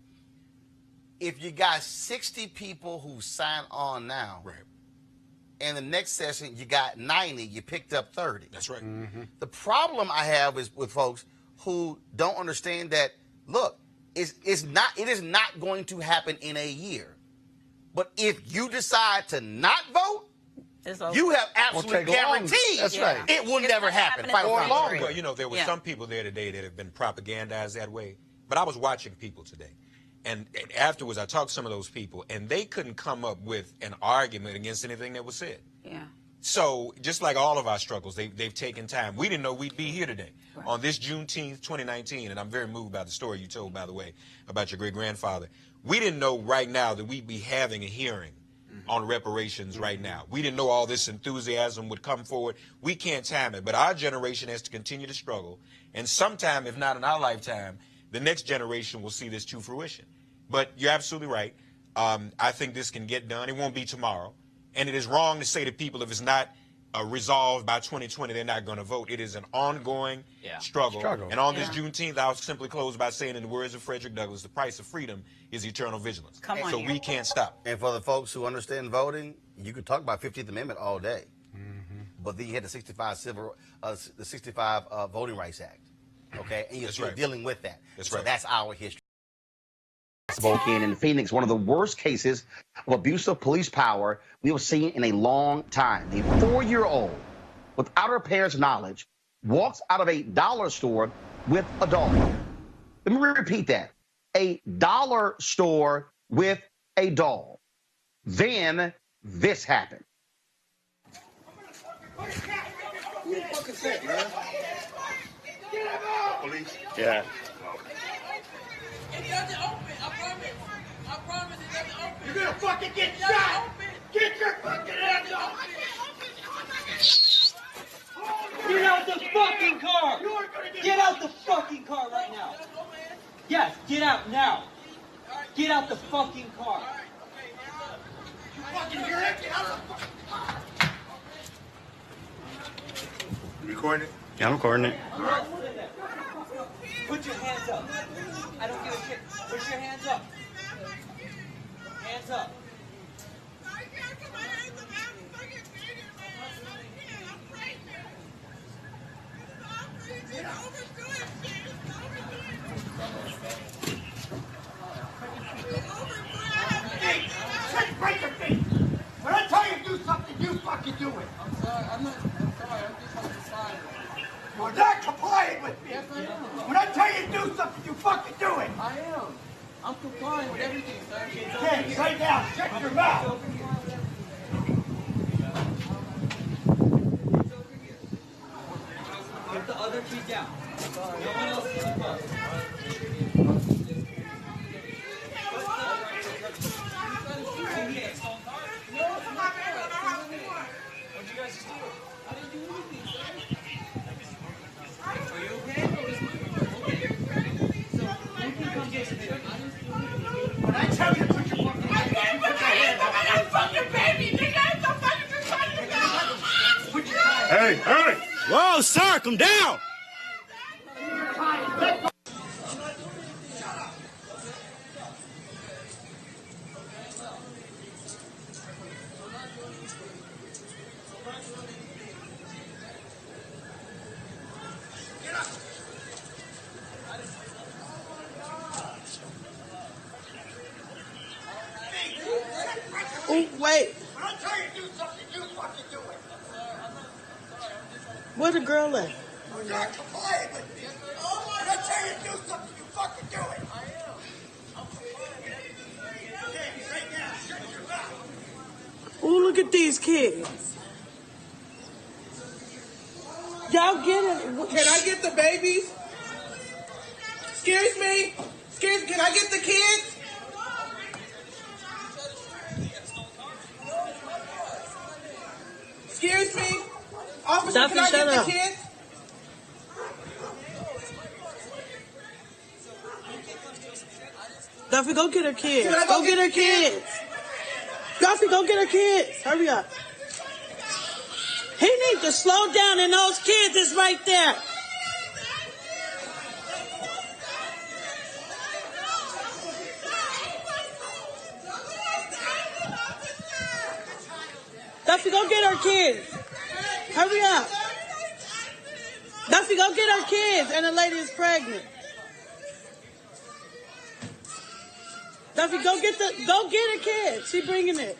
If you got 60 people who sign on now, Right. and the next session you got 90, you picked up 30. That's right. The problem I have is with folks who don't understand that, look, it is not going to happen in a year. But if you decide to not vote, you have absolute guaranteed it will never happen. Or longer. You know, there were some people there today that have been propagandized that way. But I was watching people today. And afterwards, I talked to some of those people, and they couldn't come up with an argument against anything that was said. Yeah. So just like all of our struggles, they've taken time. We didn't know we'd be here today on this Juneteenth 2019, and I'm very moved by the story you told, by the way, about your great-grandfather. We didn't know right now that we'd be having a hearing on reparations right now. We didn't know all this enthusiasm would come forward. We can't time it, but our generation has to continue to struggle, and sometime, if not in our lifetime, the next generation will see this to fruition. But you're absolutely right. I think this can get done. It won't be tomorrow. And it is wrong to say to people, if it's not resolved by 2020, they're not going to vote. It is an ongoing struggle. And on this Juneteenth, I'll simply close by saying, in the words of Frederick Douglass, the price of freedom is eternal vigilance. So we can't stop. And for the folks who understand voting, you could talk about 15th Amendment all day. But then you had the 65 Voting Rights Act. Okay? And you're still dealing with that. So that's our history. Spoken in Phoenix, one of the worst cases of abuse of police power we have seen in a long time. A 4-year-old, without her parents' knowledge, walks out of a dollar store with a doll. Let me repeat that. A dollar store with a doll. Then this happened. Police? Yeah. It doesn't open. I promise it doesn't open. You're gonna fucking get shot. Get your fucking hands off. Get out the fucking car. Get out the fucking car right now. Yes, get out now. Get out the fucking car. You fucking hear it? Get out the fucking car. You recording it? Yeah, I'm recording it. Put your hands up. I don't give a shit. Put your hands up. Hands up. Break your feet. When I tell you to do something, you fucking do it. I'm sorry. I'm just fucking sorry. You're not complying with me. Yes, I am. When I tell you to do something, you fucking do it. I am. I'm complying with everything, sir. Okay, right now, shut your mouth. Put the other key down. No one else is involved. What'd you guys just do? I didn't do anything, sir. Are you okay? So, you can come get me. When I tell you to put your fucking hands up, fucking baby, nigga, it's a fucking Hey, hey! Whoa, sir, come down! Wait. When I tell you to do something, you fucking do it. Where the girl at? You're not complying with me. When I tell you to do something, you fucking do it. I am. I'm complying. Okay, right now, shut your mouth. Oh, look at these kids. Y'all get it. Can I get the babies? Excuse me? Can I get the kids? Excuse me? Officer, Duffy, can I shut get up. the kids? Duffy, go get her kids. Can I Go get her kids. Duffy, go get her kids. Hurry up. He needs to slow down, and those kids is right there. Duffy, go get her kids. Hurry up. Duffy, go get her kids, and the lady is pregnant. Duffy, go get her kids. She bringing it.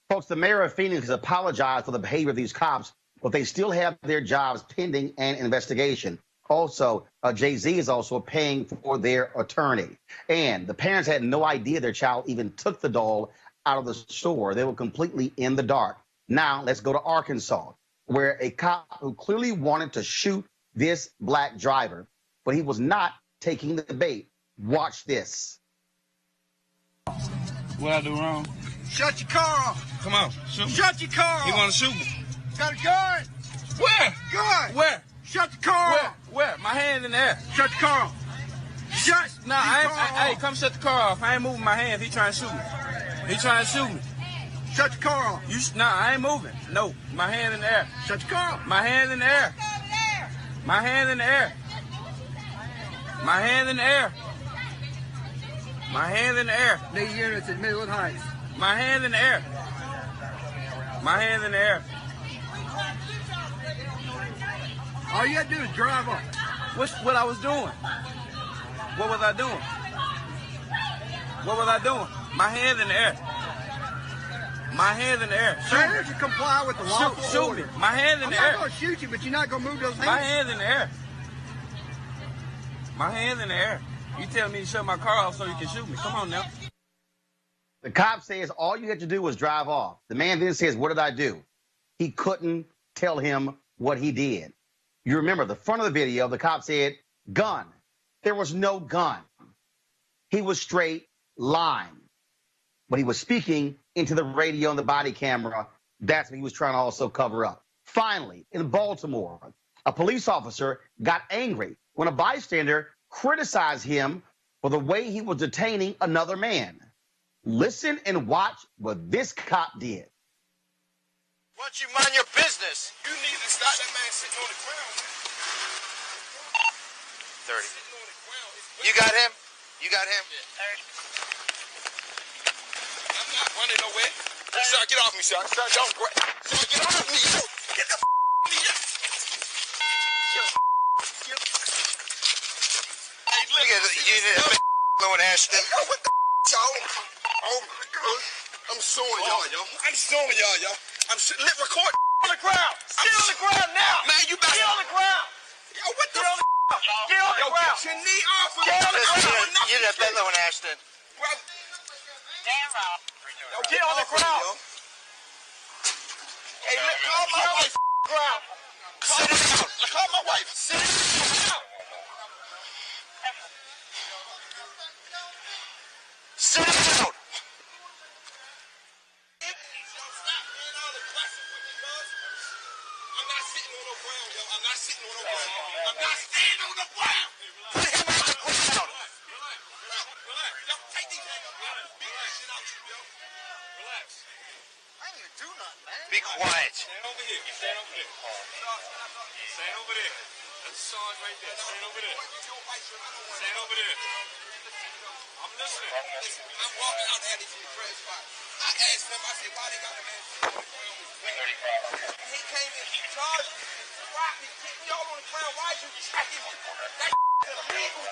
Folks, the mayor of Phoenix has apologized for the behavior of these cops, but they still have their jobs pending an investigation. Also, Jay-Z is also paying for their attorney. And the parents had no idea their child even took the doll out of the store. They were completely in the dark. Now, let's go to Arkansas, where a cop who clearly wanted to shoot this black driver, but he was not taking the bait. Watch this. What I do wrong? Shut your car off. Come on, shoot me. Shut your car off. You want to shoot me? Got a gun. Where? Gun. Where? Shut the car Where? off. Where? My hand in the air. Shut the car off. Shut Nah, hey, come shut the car off. I ain't moving my hands. He trying to shoot me. He trying to shoot me. Shut the car off. Nah, I ain't moving. No, my hand in the air. Shut the car off. My hand in the air. My hand in the air. My hand in the air. My hand in the air. These units at Midland Heights. My hand in the air. My hand in the air. All you gotta do is drive up. What I was doing? What was I doing? What was I doing? My hand in the air. My hand in the air. Failure to comply with the lawful Shoot order. me. My hand in the I'm air. not gonna shoot you, but you're not gonna move those hands. My hand in the air. My hand in the air. You tell me to shut my car off so you can shoot me. Come on now. The cop says all you had to do was drive off. The man then says, what did I do? He couldn't tell him what he did. You remember the front of the video, the cop said, gun. There was no gun. He was straight lying. But he was speaking into the radio and the body camera. That's what he was trying to also cover up. Finally, in Baltimore, a police officer got angry when a bystander criticized him for the way he was detaining another man. Listen and watch what this cop did. Why don't you mind your business? You need to stop that man sitting on the ground. 30. You got him? You got him? I'm not running nowhere. Sir, get off me, sir. Sir, don't grab. Sir, get off me. Yo, get the off me. Hey, look at you did a blowing Ashton. Yo, what the y'all? Oh my God. I'm suing y'all, yo. I'm suing y'all, yo. Record on the ground. Get on the ground now. Man, you better. Get on the ground. Yo, what the f***? Get on the ground. Get your knee off of me. Get on the ground. You did a blowing Ashton. Bro. Damn, yo, get on the ground. Hey, call my wife. Ground. Sit down. Call my wife. Sit down. Sit down. I'm not sitting on no ground, yo. I'm not sitting on no ground. I'm not standing on the ground. Put him on the ground. Relax. Yo, take these hands. Beat that shit out you, yo. Relax. I ain't even do nothing, man. Be quiet. Stand over here. Stand over there. Stand over there. That's Sarge right there. Stand over there. Stand over there. I'm listening. I'm walking out there to the credit spot. I asked him, I said, why they got a man on the ground with me? He came in, he charged me, rocked me, kicked me all on the ground. Why you checking me? That is illegal.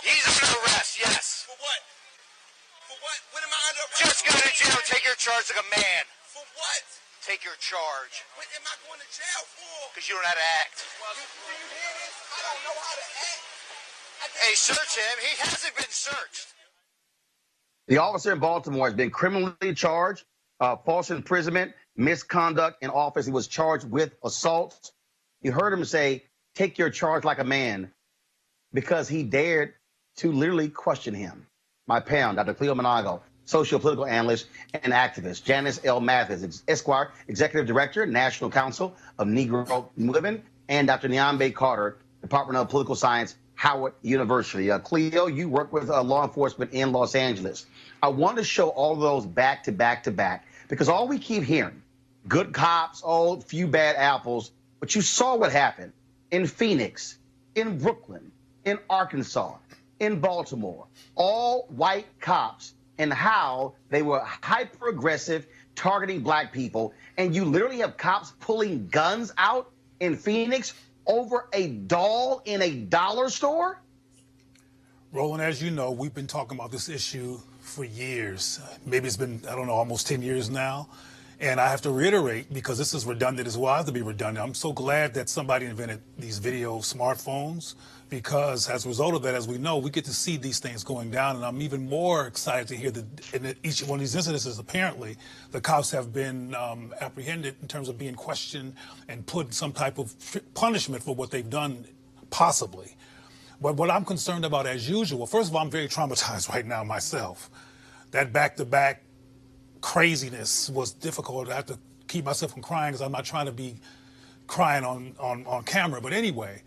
He's under arrest, yes. For what? For what? When am I under arrest? Just got in jail. Take your charge like a man. For what? Take your charge. What am I going to jail for? Because you don't know how to act. Do you hear this? I don't know how to act. Hey, search him. He hasn't been searched. The officer in Baltimore has been criminally charged, false imprisonment, misconduct in office. He was charged with assault. You heard him say, take your charge like a man, because he dared to literally question him. My pound, Dr. Cleo Monago, socio-political analyst and activist. Janice L. Mathis, Esquire, Executive Director, National Council of Negro Women, and Dr. Nyambe Carter, Department of Political Science, Howard University. Cleo, you work with law enforcement in Los Angeles. I want to show all of those back to back to back, because all we keep hearing, good cops, oh, few bad apples, but you saw what happened in Phoenix, in Brooklyn, in Arkansas, in Baltimore, all white cops, and how they were hyper-aggressive, targeting black people. And you literally have cops pulling guns out in Phoenix over a doll in a dollar store? Roland, as you know, we've been talking about this issue for years. Maybe it's been, I don't know, almost 10 years now. And I have to reiterate, because this is redundant as well, I have to be redundant. I'm so glad that somebody invented these video smartphones, because as a result of that, as we know, we get to see these things going down. And I'm even more excited to hear that in each one of these incidences, apparently, the cops have been apprehended in terms of being questioned and put in some type of punishment for what they've done, possibly. But what I'm concerned about, as usual, first of all, I'm very traumatized right now myself. That back-to-back craziness was difficult. I have to keep myself from crying, because I'm not trying to be crying on camera. But anyway,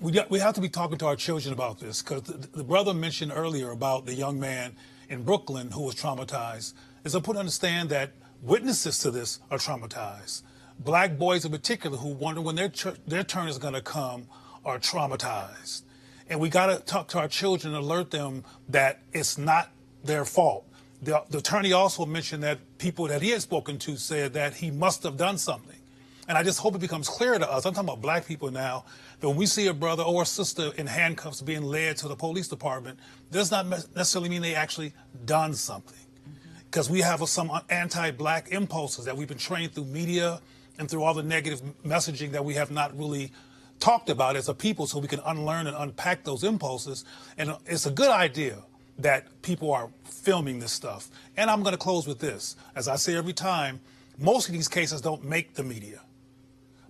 we have to be talking to our children about this, because the brother mentioned earlier about the young man in Brooklyn who was traumatized. It's important to understand that witnesses to this are traumatized. Black boys in particular, who wonder when their turn is going to come, are traumatized. And we got to talk to our children and alert them that it's not their fault. The attorney also mentioned that people that he had spoken to said that he must have done something. And I just hope it becomes clear to us, I'm talking about black people now, that when we see a brother or a sister in handcuffs being led to the police department, does not necessarily mean they actually done something. Because we have some anti-black impulses that we've been trained through media and through all the negative messaging that we have not really talked about as a people, so we can unlearn and unpack those impulses. And it's a good idea that people are filming this stuff. And I'm going to close with this. As I say every time, most of these cases don't make the media.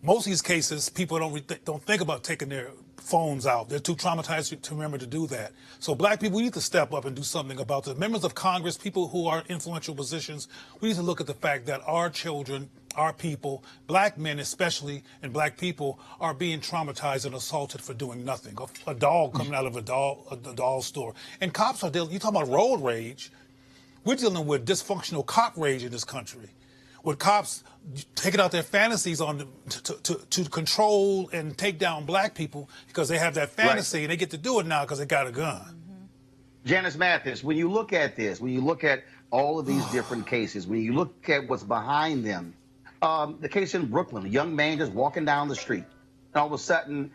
Most of these cases, people don't think about taking their phones out. They're too traumatized to remember to do that. So black people, we need to step up and do something about this. Members of Congress, people who are in influential positions, we need to look at the fact that our children, our people, black men especially, and black people are being traumatized and assaulted for doing nothing. A doll coming out of a doll store. And cops are dealing, you talking about road rage, we're dealing with dysfunctional cop rage in this country, with cops taking out their fantasies on to control and take down black people because they have that fantasy, and they get to do it now because they got a gun. Janice Mathis, when you look at this, when you look at all of these different cases, when you look at what's behind them, the case in Brooklyn, a young man just walking down the street, and all of a sudden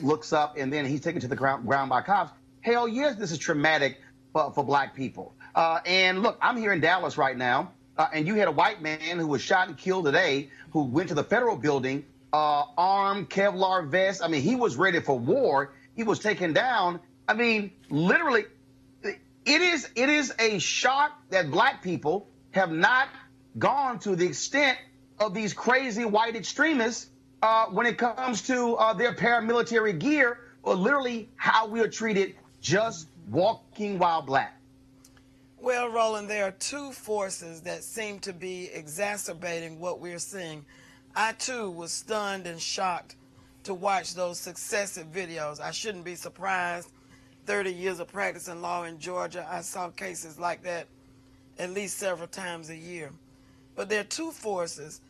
looks up, and then he's taken to the ground by cops. Hell yes, this is traumatic for black people. And look, I'm here in Dallas right now, and you had a white man who was shot and killed today who went to the federal building, armed, Kevlar vest. I mean, he was ready for war. He was taken down. I mean, literally, it is a shock that black people have not gone to the extent of these crazy white extremists when it comes to their paramilitary gear, or literally how we are treated just walking while black. Well, Roland, there are two forces that seem to be exacerbating what we're seeing. I, too, was stunned and shocked to watch those successive videos. I shouldn't be surprised. 30 years of practicing law in Georgia, I saw cases like that at least several times a year. But there are two forces.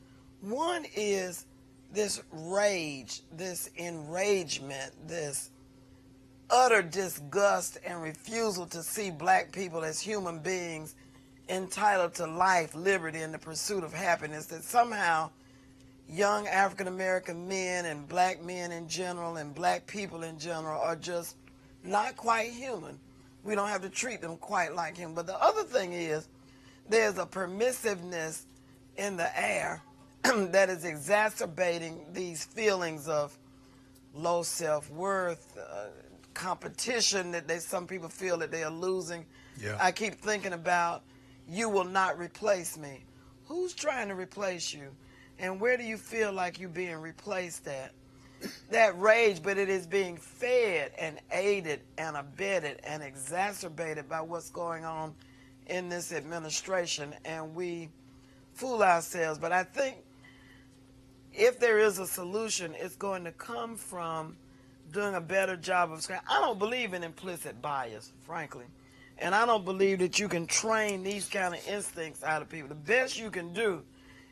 One is this rage, this enragement, this utter disgust and refusal to see black people as human beings entitled to life, liberty, and the pursuit of happiness, that somehow young African American men and black men in general and black people in general are just not quite human. We don't have to treat them quite like him. But the other thing is, there's a permissiveness in the air that is exacerbating these feelings of low self-worth, competition that some people feel that they are losing. Yeah. I keep thinking about, you will not replace me. Who's trying to replace you? And where do you feel like you're being replaced at? That rage, but it is being fed and aided and abetted and exacerbated by what's going on in this administration. And we fool ourselves. But I think if there is a solution, it's going to come from doing a better job of screening. I don't believe in implicit bias, frankly. And I don't believe that you can train these kind of instincts out of people. The best you can do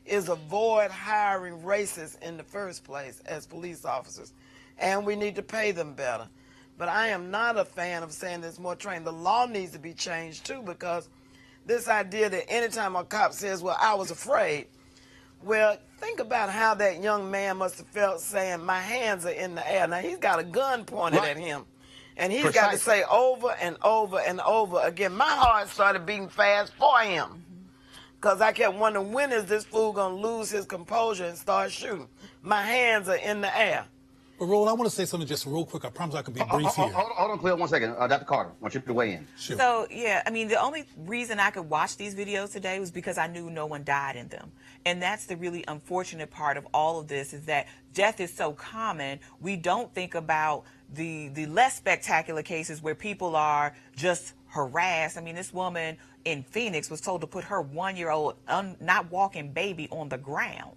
is avoid hiring racists in the first place as police officers. And we need to pay them better. But I am not a fan of saying there's more training. The law needs to be changed too, because this idea that anytime a cop says, well, I was afraid, well, think about how that young man must have felt saying, my hands are in the air. Now, he's got a gun pointed at him. And he's got to say over and over and over again. My heart started beating fast for him, because I kept wondering, when is this fool going to lose his composure and start shooting? My hands are in the air. But Roland, I want to say something just real quick. I promise I can be brief here. Hold on, Cleo, 1 second. Dr. Carter, I want you to weigh in. Sure. So, yeah, I mean, the only reason I could watch these videos today was because I knew no one died in them. And that's the really unfortunate part of all of this, is that death is so common, we don't think about the less spectacular cases where people are just harassed. I mean, this woman in Phoenix was told to put her 1-year-old not walking baby on the ground,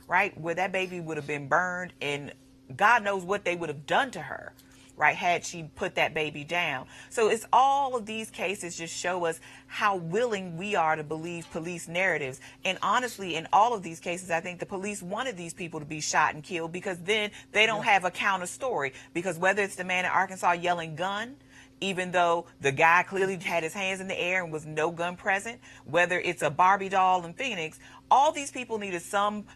right, where that baby would have been burned, and God knows what they would have done to her, right, had she put that baby down. So it's all of these cases just show us how willing we are to believe police narratives. And honestly, in all of these cases, I think the police wanted these people to be shot and killed, because then they don't have a counter story. Because whether it's the man in Arkansas yelling gun, even though the guy clearly had his hands in the air and was no gun present, whether it's a Barbie doll in Phoenix, all these people needed some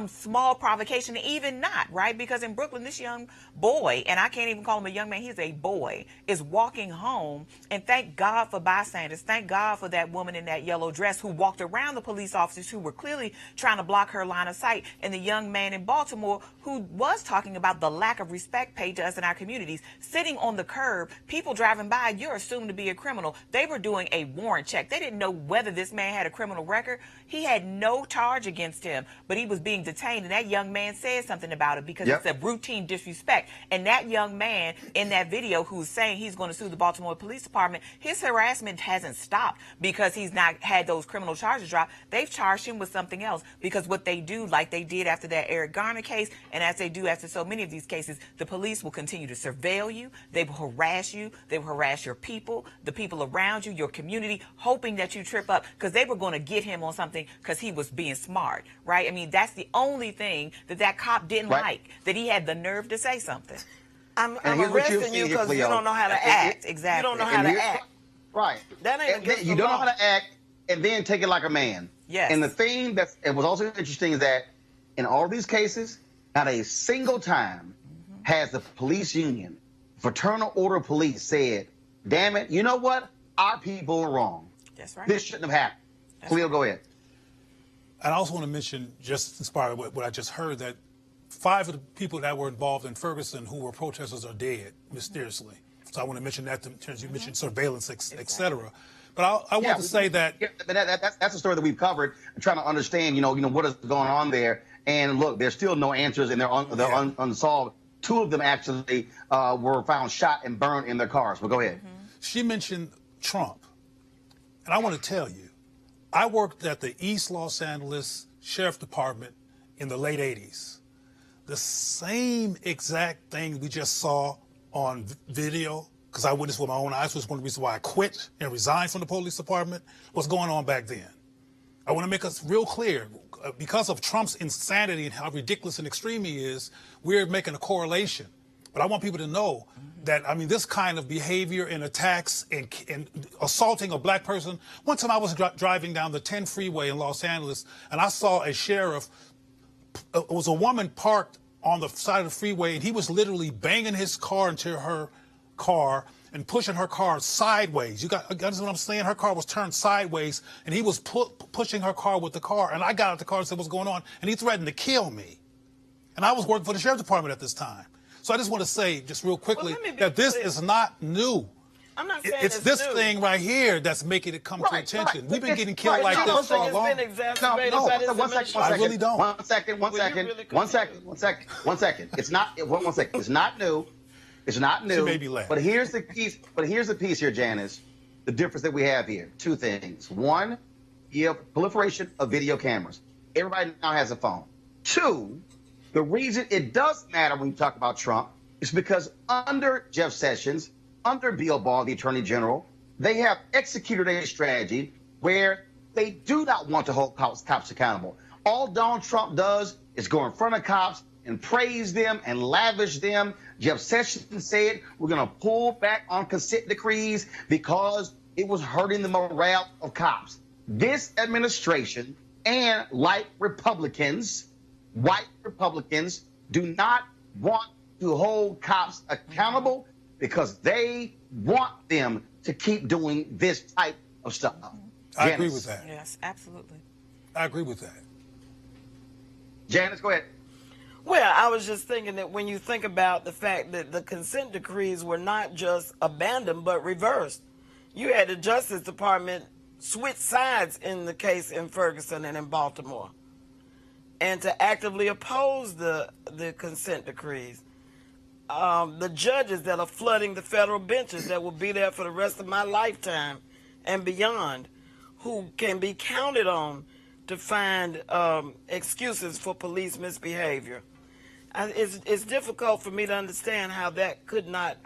small provocation, even not, right? Because in Brooklyn, this young boy, and I can't even call him a young man, he's a boy, is walking home, and thank God for bystanders. Thank God for that woman in that yellow dress who walked around the police officers who were clearly trying to block her line of sight, and the young man in Baltimore who was talking about the lack of respect paid to us in our communities, sitting on the curb, people driving by, you're assumed to be a criminal. They were doing a warrant check. They didn't know whether this man had a criminal record. He had no charge against him, but he was being detained, and that young man said something about it, because it's a routine disrespect. And that young man in that video who's saying he's going to sue the Baltimore Police Department, his harassment hasn't stopped because he's not had those criminal charges dropped. They've charged him with something else, because what they do, like they did after that Eric Garner case, and as they do after so many of these cases, the police will continue to surveil you, they will harass you, they will harass your people, the people around you, your community, hoping that you trip up, because they were going to get him on something because he was being smart, right? I mean, that's the only thing that cop didn't like, that he had the nerve to say something. I'm arresting you because you don't know how to act. Exactly. You don't know how to act. Right. That ain't against you the don't law. know how to act, and then take it like a man. Yes. And the thing that was also interesting is that in all of these cases, not a single time has the police union, Fraternal Order Police, said, damn it, you know what? Our people are wrong. That's right. This shouldn't have happened. Cleo, go ahead. And I also want to mention, just inspired by what I just heard, that 5 of the people that were involved in Ferguson who were protesters are dead, mysteriously. So I want to mention that in terms you mentioned surveillance, et cetera. But I want to say that... Yeah, but that's a story that we've covered, trying to understand, you know what is going on there. And look, there's still no answers, and they're unsolved. 2 of them actually were found shot and burned in their cars. But go ahead. She mentioned Trump. And I want to tell you, I worked at the East Los Angeles Sheriff Department in the late 80s. The same exact thing we just saw on video, because I witnessed with my own eyes, was one of the reasons why I quit and resigned from the police department, was going on back then. I want to make us real clear. because of Trump's insanity and how ridiculous and extreme he is, we're making a correlation. But I want people to know that, I mean, this kind of behavior and attacks and assaulting a black person. One time I was driving down the 10 freeway in Los Angeles, and I saw a sheriff. It was a woman parked on the side of the freeway, and he was literally banging his car into her car and pushing her car sideways. You understand what I'm saying? Her car was turned sideways, and he was pushing her car with the car. And I got out the car and said, "What's going on?" And he threatened to kill me. And I was working for the sheriff's department at this time. So I just want to say, just real quickly, that this is not new. I'm not saying it's this new. thing right here that's making it come to attention. We've been getting killed like this for a long time. I really don't. One second. It's not new. It's not new. She may be late. But here's the piece here, Janice. The difference that we have here. Two things. One, you have proliferation of video cameras. Everybody now has a phone. Two, the reason it does matter when you talk about Trump is because under Jeff Sessions, under Bill Barr, the Attorney General, they have executed a strategy where they do not want to hold cops accountable. All Donald Trump does is go in front of cops and praise them and lavish them. Jeff Sessions said we're going to pull back on consent decrees because it was hurting the morale of cops. This administration and white Republicans do not want to hold cops accountable because they want them to keep doing this type of stuff. I agree with that. Yes, absolutely. I agree with that. Janice, go ahead. Well, I was just thinking that when you think about the fact that the consent decrees were not just abandoned but reversed, you had the Justice Department switch sides in the case in Ferguson and in Baltimore, and to actively oppose the consent decrees. The judges that are flooding the federal benches that will be there for the rest of my lifetime and beyond, who can be counted on to find excuses for police misbehavior. It's difficult for me to understand how that could not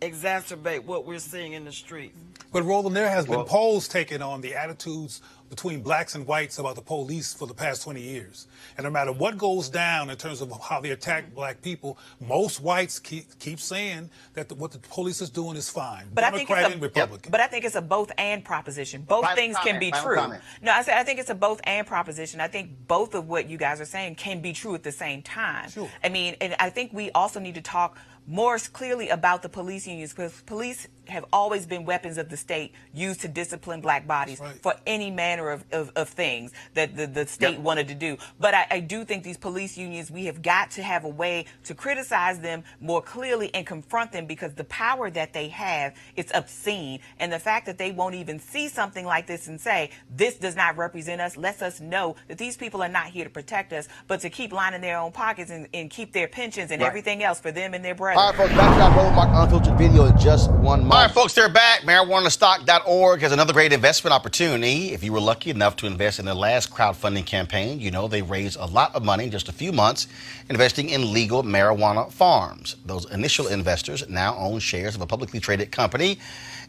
exacerbate what we're seeing in the streets. But Roland, there has been polls taken on the attitudes between blacks and whites about the police for the past 20 years. And no matter what goes down in terms of how they attack black people, most whites keep saying that what the police is doing is fine. But Democrat and Republican. But I think it's a both and proposition. Both things can be true. No, I think it's a both and proposition. I think both of what you guys are saying can be true at the same time. Sure. I mean, and I think we also need to talk more clearly about the police unions, because police have always been weapons of the state used to discipline black bodies for any manner of things that the state wanted to do. But I do think these police unions, we have got to have a way to criticize them more clearly and confront them, because the power that they have, it's obscene. And the fact that they won't even see something like this and say, this does not represent us, lets us know that these people are not here to protect us, but to keep lining their own pockets and keep their pensions and everything else for them and their brothers. All right, folks, back to that Roland Martin Unfiltered video in just 1 month. All right, folks, they're back. MarijuanaStock.org has another great investment opportunity. If you were lucky enough to invest in the last crowdfunding campaign, you know they raised a lot of money in just a few months investing in legal marijuana farms. Those initial investors now own shares of a publicly traded company.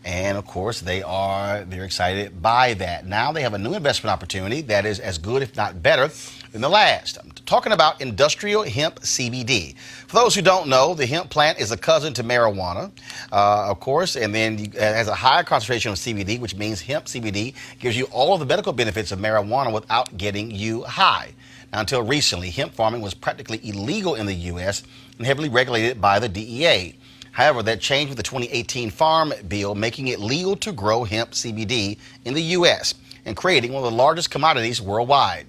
And, of course, they're excited by that. Now they have a new investment opportunity that is as good, if not better, than the last. I'm talking about industrial hemp CBD. For those who don't know, the hemp plant is a cousin to marijuana, of course, and then it has a higher concentration of CBD, which means hemp CBD gives you all of the medical benefits of marijuana without getting you high. Now, until recently, hemp farming was practically illegal in the U.S. and heavily regulated by the DEA. However, that changed with the 2018 Farm Bill, making it legal to grow hemp CBD in the U.S. and creating one of the largest commodities worldwide.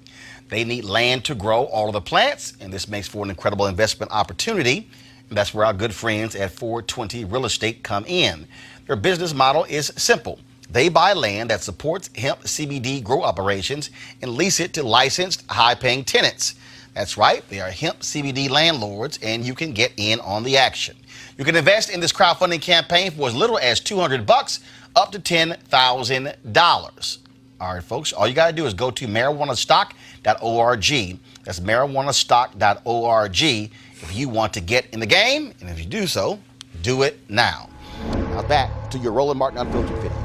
They need land to grow all of the plants, and this makes for an incredible investment opportunity. And that's where our good friends at 420 Real Estate come in. Their business model is simple. They buy land that supports hemp CBD grow operations and lease it to licensed, high-paying tenants. That's right, they are hemp CBD landlords, and you can get in on the action. You can invest in this crowdfunding campaign for as little as $200 up to $10,000. All right, folks, all you got to do is go to marijuanastock.org. That's marijuanastock.org if you want to get in the game. And if you do so, do it now. Now back to your Roland Martin Unfiltered video.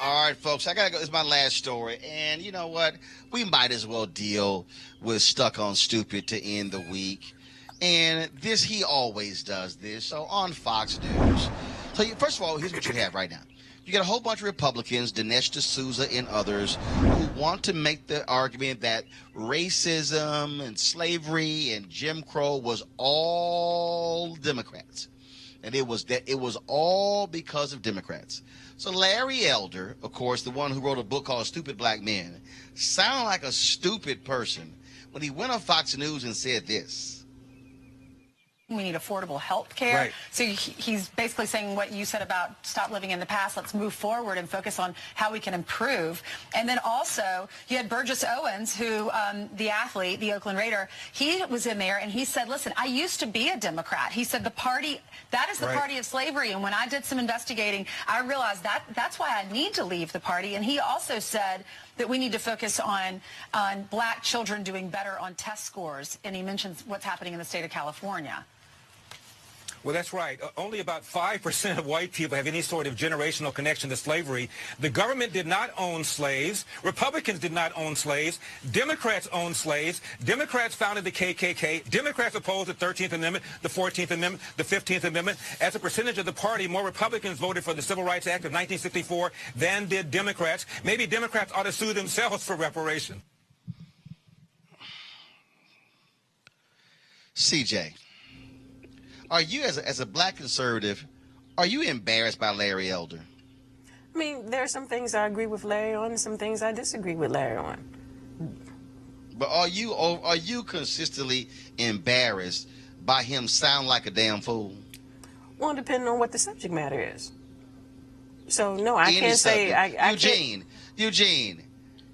All right, folks, I gotta go. This is my last story, and you know what? We might as well deal with Stuck on Stupid to end the week. And this, he always does this. So on Fox News. So first of all, here's what you have right now. You got a whole bunch of Republicans, Dinesh D'Souza and others, who want to make the argument that racism and slavery and Jim Crow was all Democrats. And it was all because of Democrats. So Larry Elder, of course, the one who wrote a book called Stupid Black Men, sounded like a stupid person when he went on Fox News and said this. We need affordable health care. Right. So he's basically saying what you said about stop living in the past. Let's move forward and focus on how we can improve. And then also you had Burgess Owens, who the athlete, the Oakland Raider, he was in there and he said, listen, I used to be a Democrat. He said the party, that is the party of slavery. And when I did some investigating, I realized that's why I need to leave the party. And he also said that we need to focus on black children doing better on test scores. And he mentions what's happening in the state of California. Well, that's right. Only about 5% of white people have any sort of generational connection to slavery. The government did not own slaves. Republicans did not own slaves. Democrats owned slaves. Democrats founded the KKK. Democrats opposed the 13th Amendment, the 14th Amendment, the 15th Amendment. As a percentage of the party, more Republicans voted for the Civil Rights Act of 1964 than did Democrats. Maybe Democrats ought to sue themselves for reparation. CJ. Are you, as a black conservative, are you embarrassed by Larry Elder? I mean, there are some things I agree with Larry on and some things I disagree with Larry on. But are you consistently embarrassed by him sound like a damn fool? Well, depending on what the subject matter is. So, no, I can't say... Eugene,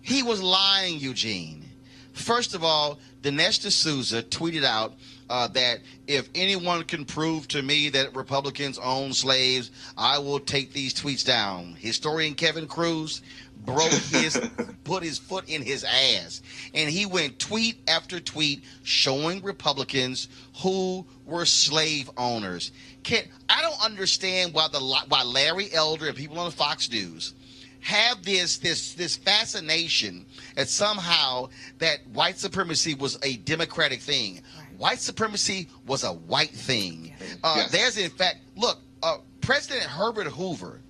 he was lying, Eugene. First of all, Dinesh D'Souza tweeted out that if anyone can prove to me that Republicans own slaves, I will take these tweets down. Historian Kevin Cruz put his foot in his ass, and he went tweet after tweet showing Republicans who were slave owners. I don't understand why Larry Elder and people on Fox News have this fascination that somehow that white supremacy was a democratic thing. White supremacy was a white thing. There's, in fact, look, President Herbert Hoover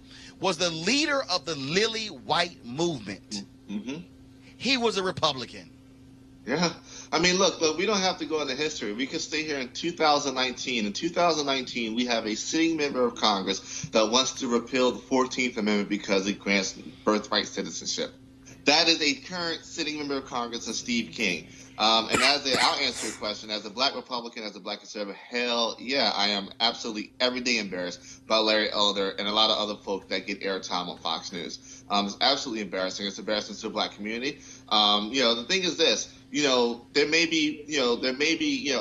was the leader of the Lily White movement. Mm-hmm. He was a Republican. Yeah. I mean, look, we don't have to go into history. We can stay here in 2019. In 2019, we have a sitting member of Congress that wants to repeal the 14th Amendment because it grants birthright citizenship. That is a current sitting member of Congress, Steve King. And I'll answer your question. As a black Republican, as a black conservative, hell yeah, I am absolutely every day embarrassed by Larry Elder and a lot of other folks that get airtime on Fox News. It's absolutely embarrassing. It's embarrassing to the black community. The thing is this, there may be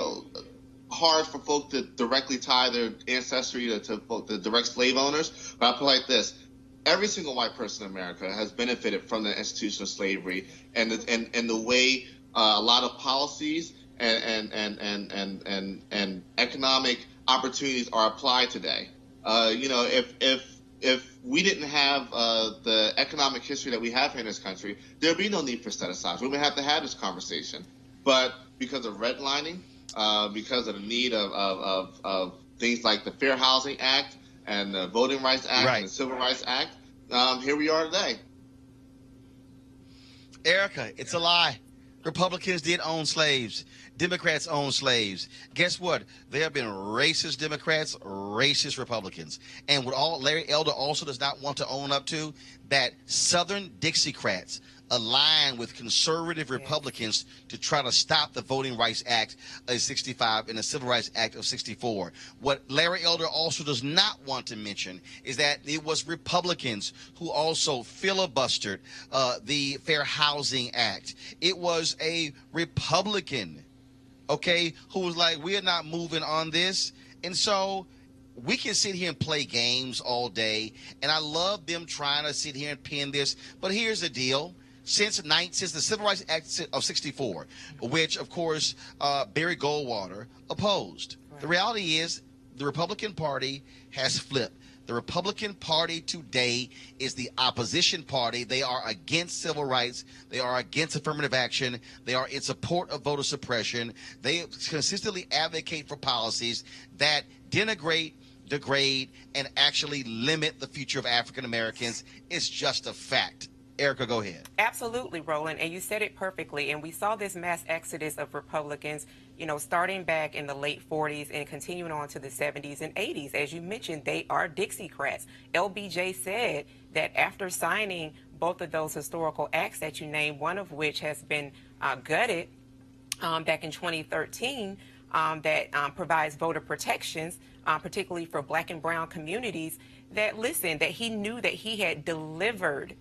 hard for folks to directly tie their ancestry to the direct slave owners. But I put it like this. Every single white person in America has benefited from the institution of slavery and the way a lot of policies and economic opportunities are applied today. If we didn't have the economic history that we have here in this country, there'd be no need for set-asides. We wouldn't have to have this conversation. But because of redlining, because of the need of things like the Fair Housing Act and the Voting Rights Act and the Civil Rights Act, here we are today. Erica, it's a lie. Republicans did own slaves. Democrats own slaves. Guess what? There have been racist Democrats, racist Republicans. And what Larry Elder also does not want to own up to, that Southern Dixiecrats align with conservative Republicans to try to stop the Voting Rights Act of 65 and the Civil Rights Act of 64. What Larry Elder also does not want to mention is that it was Republicans who also filibustered the Fair Housing Act. It was a Republican, who was like, we are not moving on this. And so we can sit here and play games all day, and I love them trying to sit here and pin this. But here's the deal. Since the Civil Rights Act of 64, which, of course, Barry Goldwater opposed. Right. The reality is the Republican Party has flipped. The Republican Party today is the opposition party. They are against civil rights. They are against affirmative action. They are in support of voter suppression. They consistently advocate for policies that denigrate, degrade, and actually limit the future of African Americans. It's just a fact. Erica, go ahead. Absolutely, Roland, and you said it perfectly. And we saw this mass exodus of Republicans, starting back in the late 40s and continuing on to the 70s and 80s. As you mentioned, they are Dixiecrats. LBJ said that after signing both of those historical acts that you named, one of which has been gutted back in 2013, that provides voter protections, particularly for black and brown communities, that he knew that he had delivered,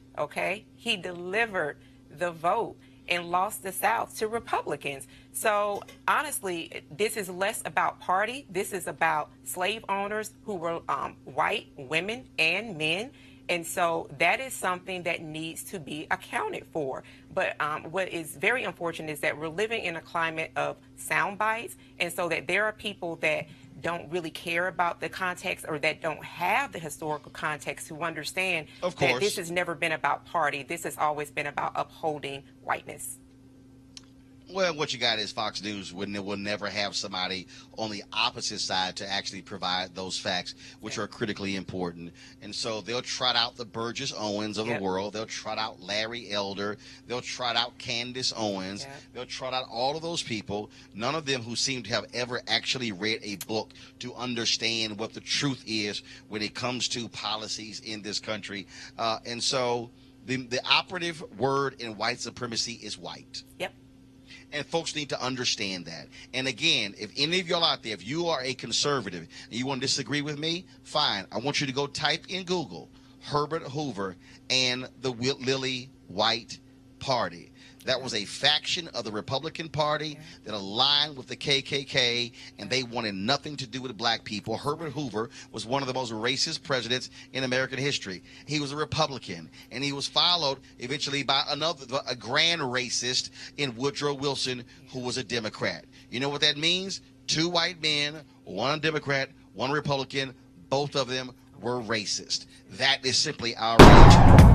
he delivered the vote and lost the South to Republicans. So honestly, this is less about party. This is about slave owners who were white women and men. And so that is something that needs to be accounted for. But what is very unfortunate is that we're living in a climate of sound bites, and so that there are people that don't really care about the context or that don't have the historical context to understand that this has never been about party. This has always been about upholding whiteness. Well, what you got is Fox News will never have somebody on the opposite side to actually provide those facts, which are critically important. And so they'll trot out the Burgess Owens of the world. They'll trot out Larry Elder. They'll trot out Candace Owens. They'll trot out all of those people, none of them who seem to have ever actually read a book to understand what the truth is when it comes to policies in this country. And so the operative word in white supremacy is white. Yep. And folks need to understand that. And again, if any of y'all out there, if you are a conservative and you want to disagree with me, fine. I want you to go type in Google Herbert Hoover and the Lily White Party. That was a faction of the Republican Party that aligned with the KKK, and they wanted nothing to do with black people. Herbert Hoover was one of the most racist presidents in American history. He was a Republican, and he was followed eventually by a grand racist in Woodrow Wilson, who was a Democrat. You know what that means? Two white men, one Democrat, one Republican, both of them were racist. That is simply outrageous.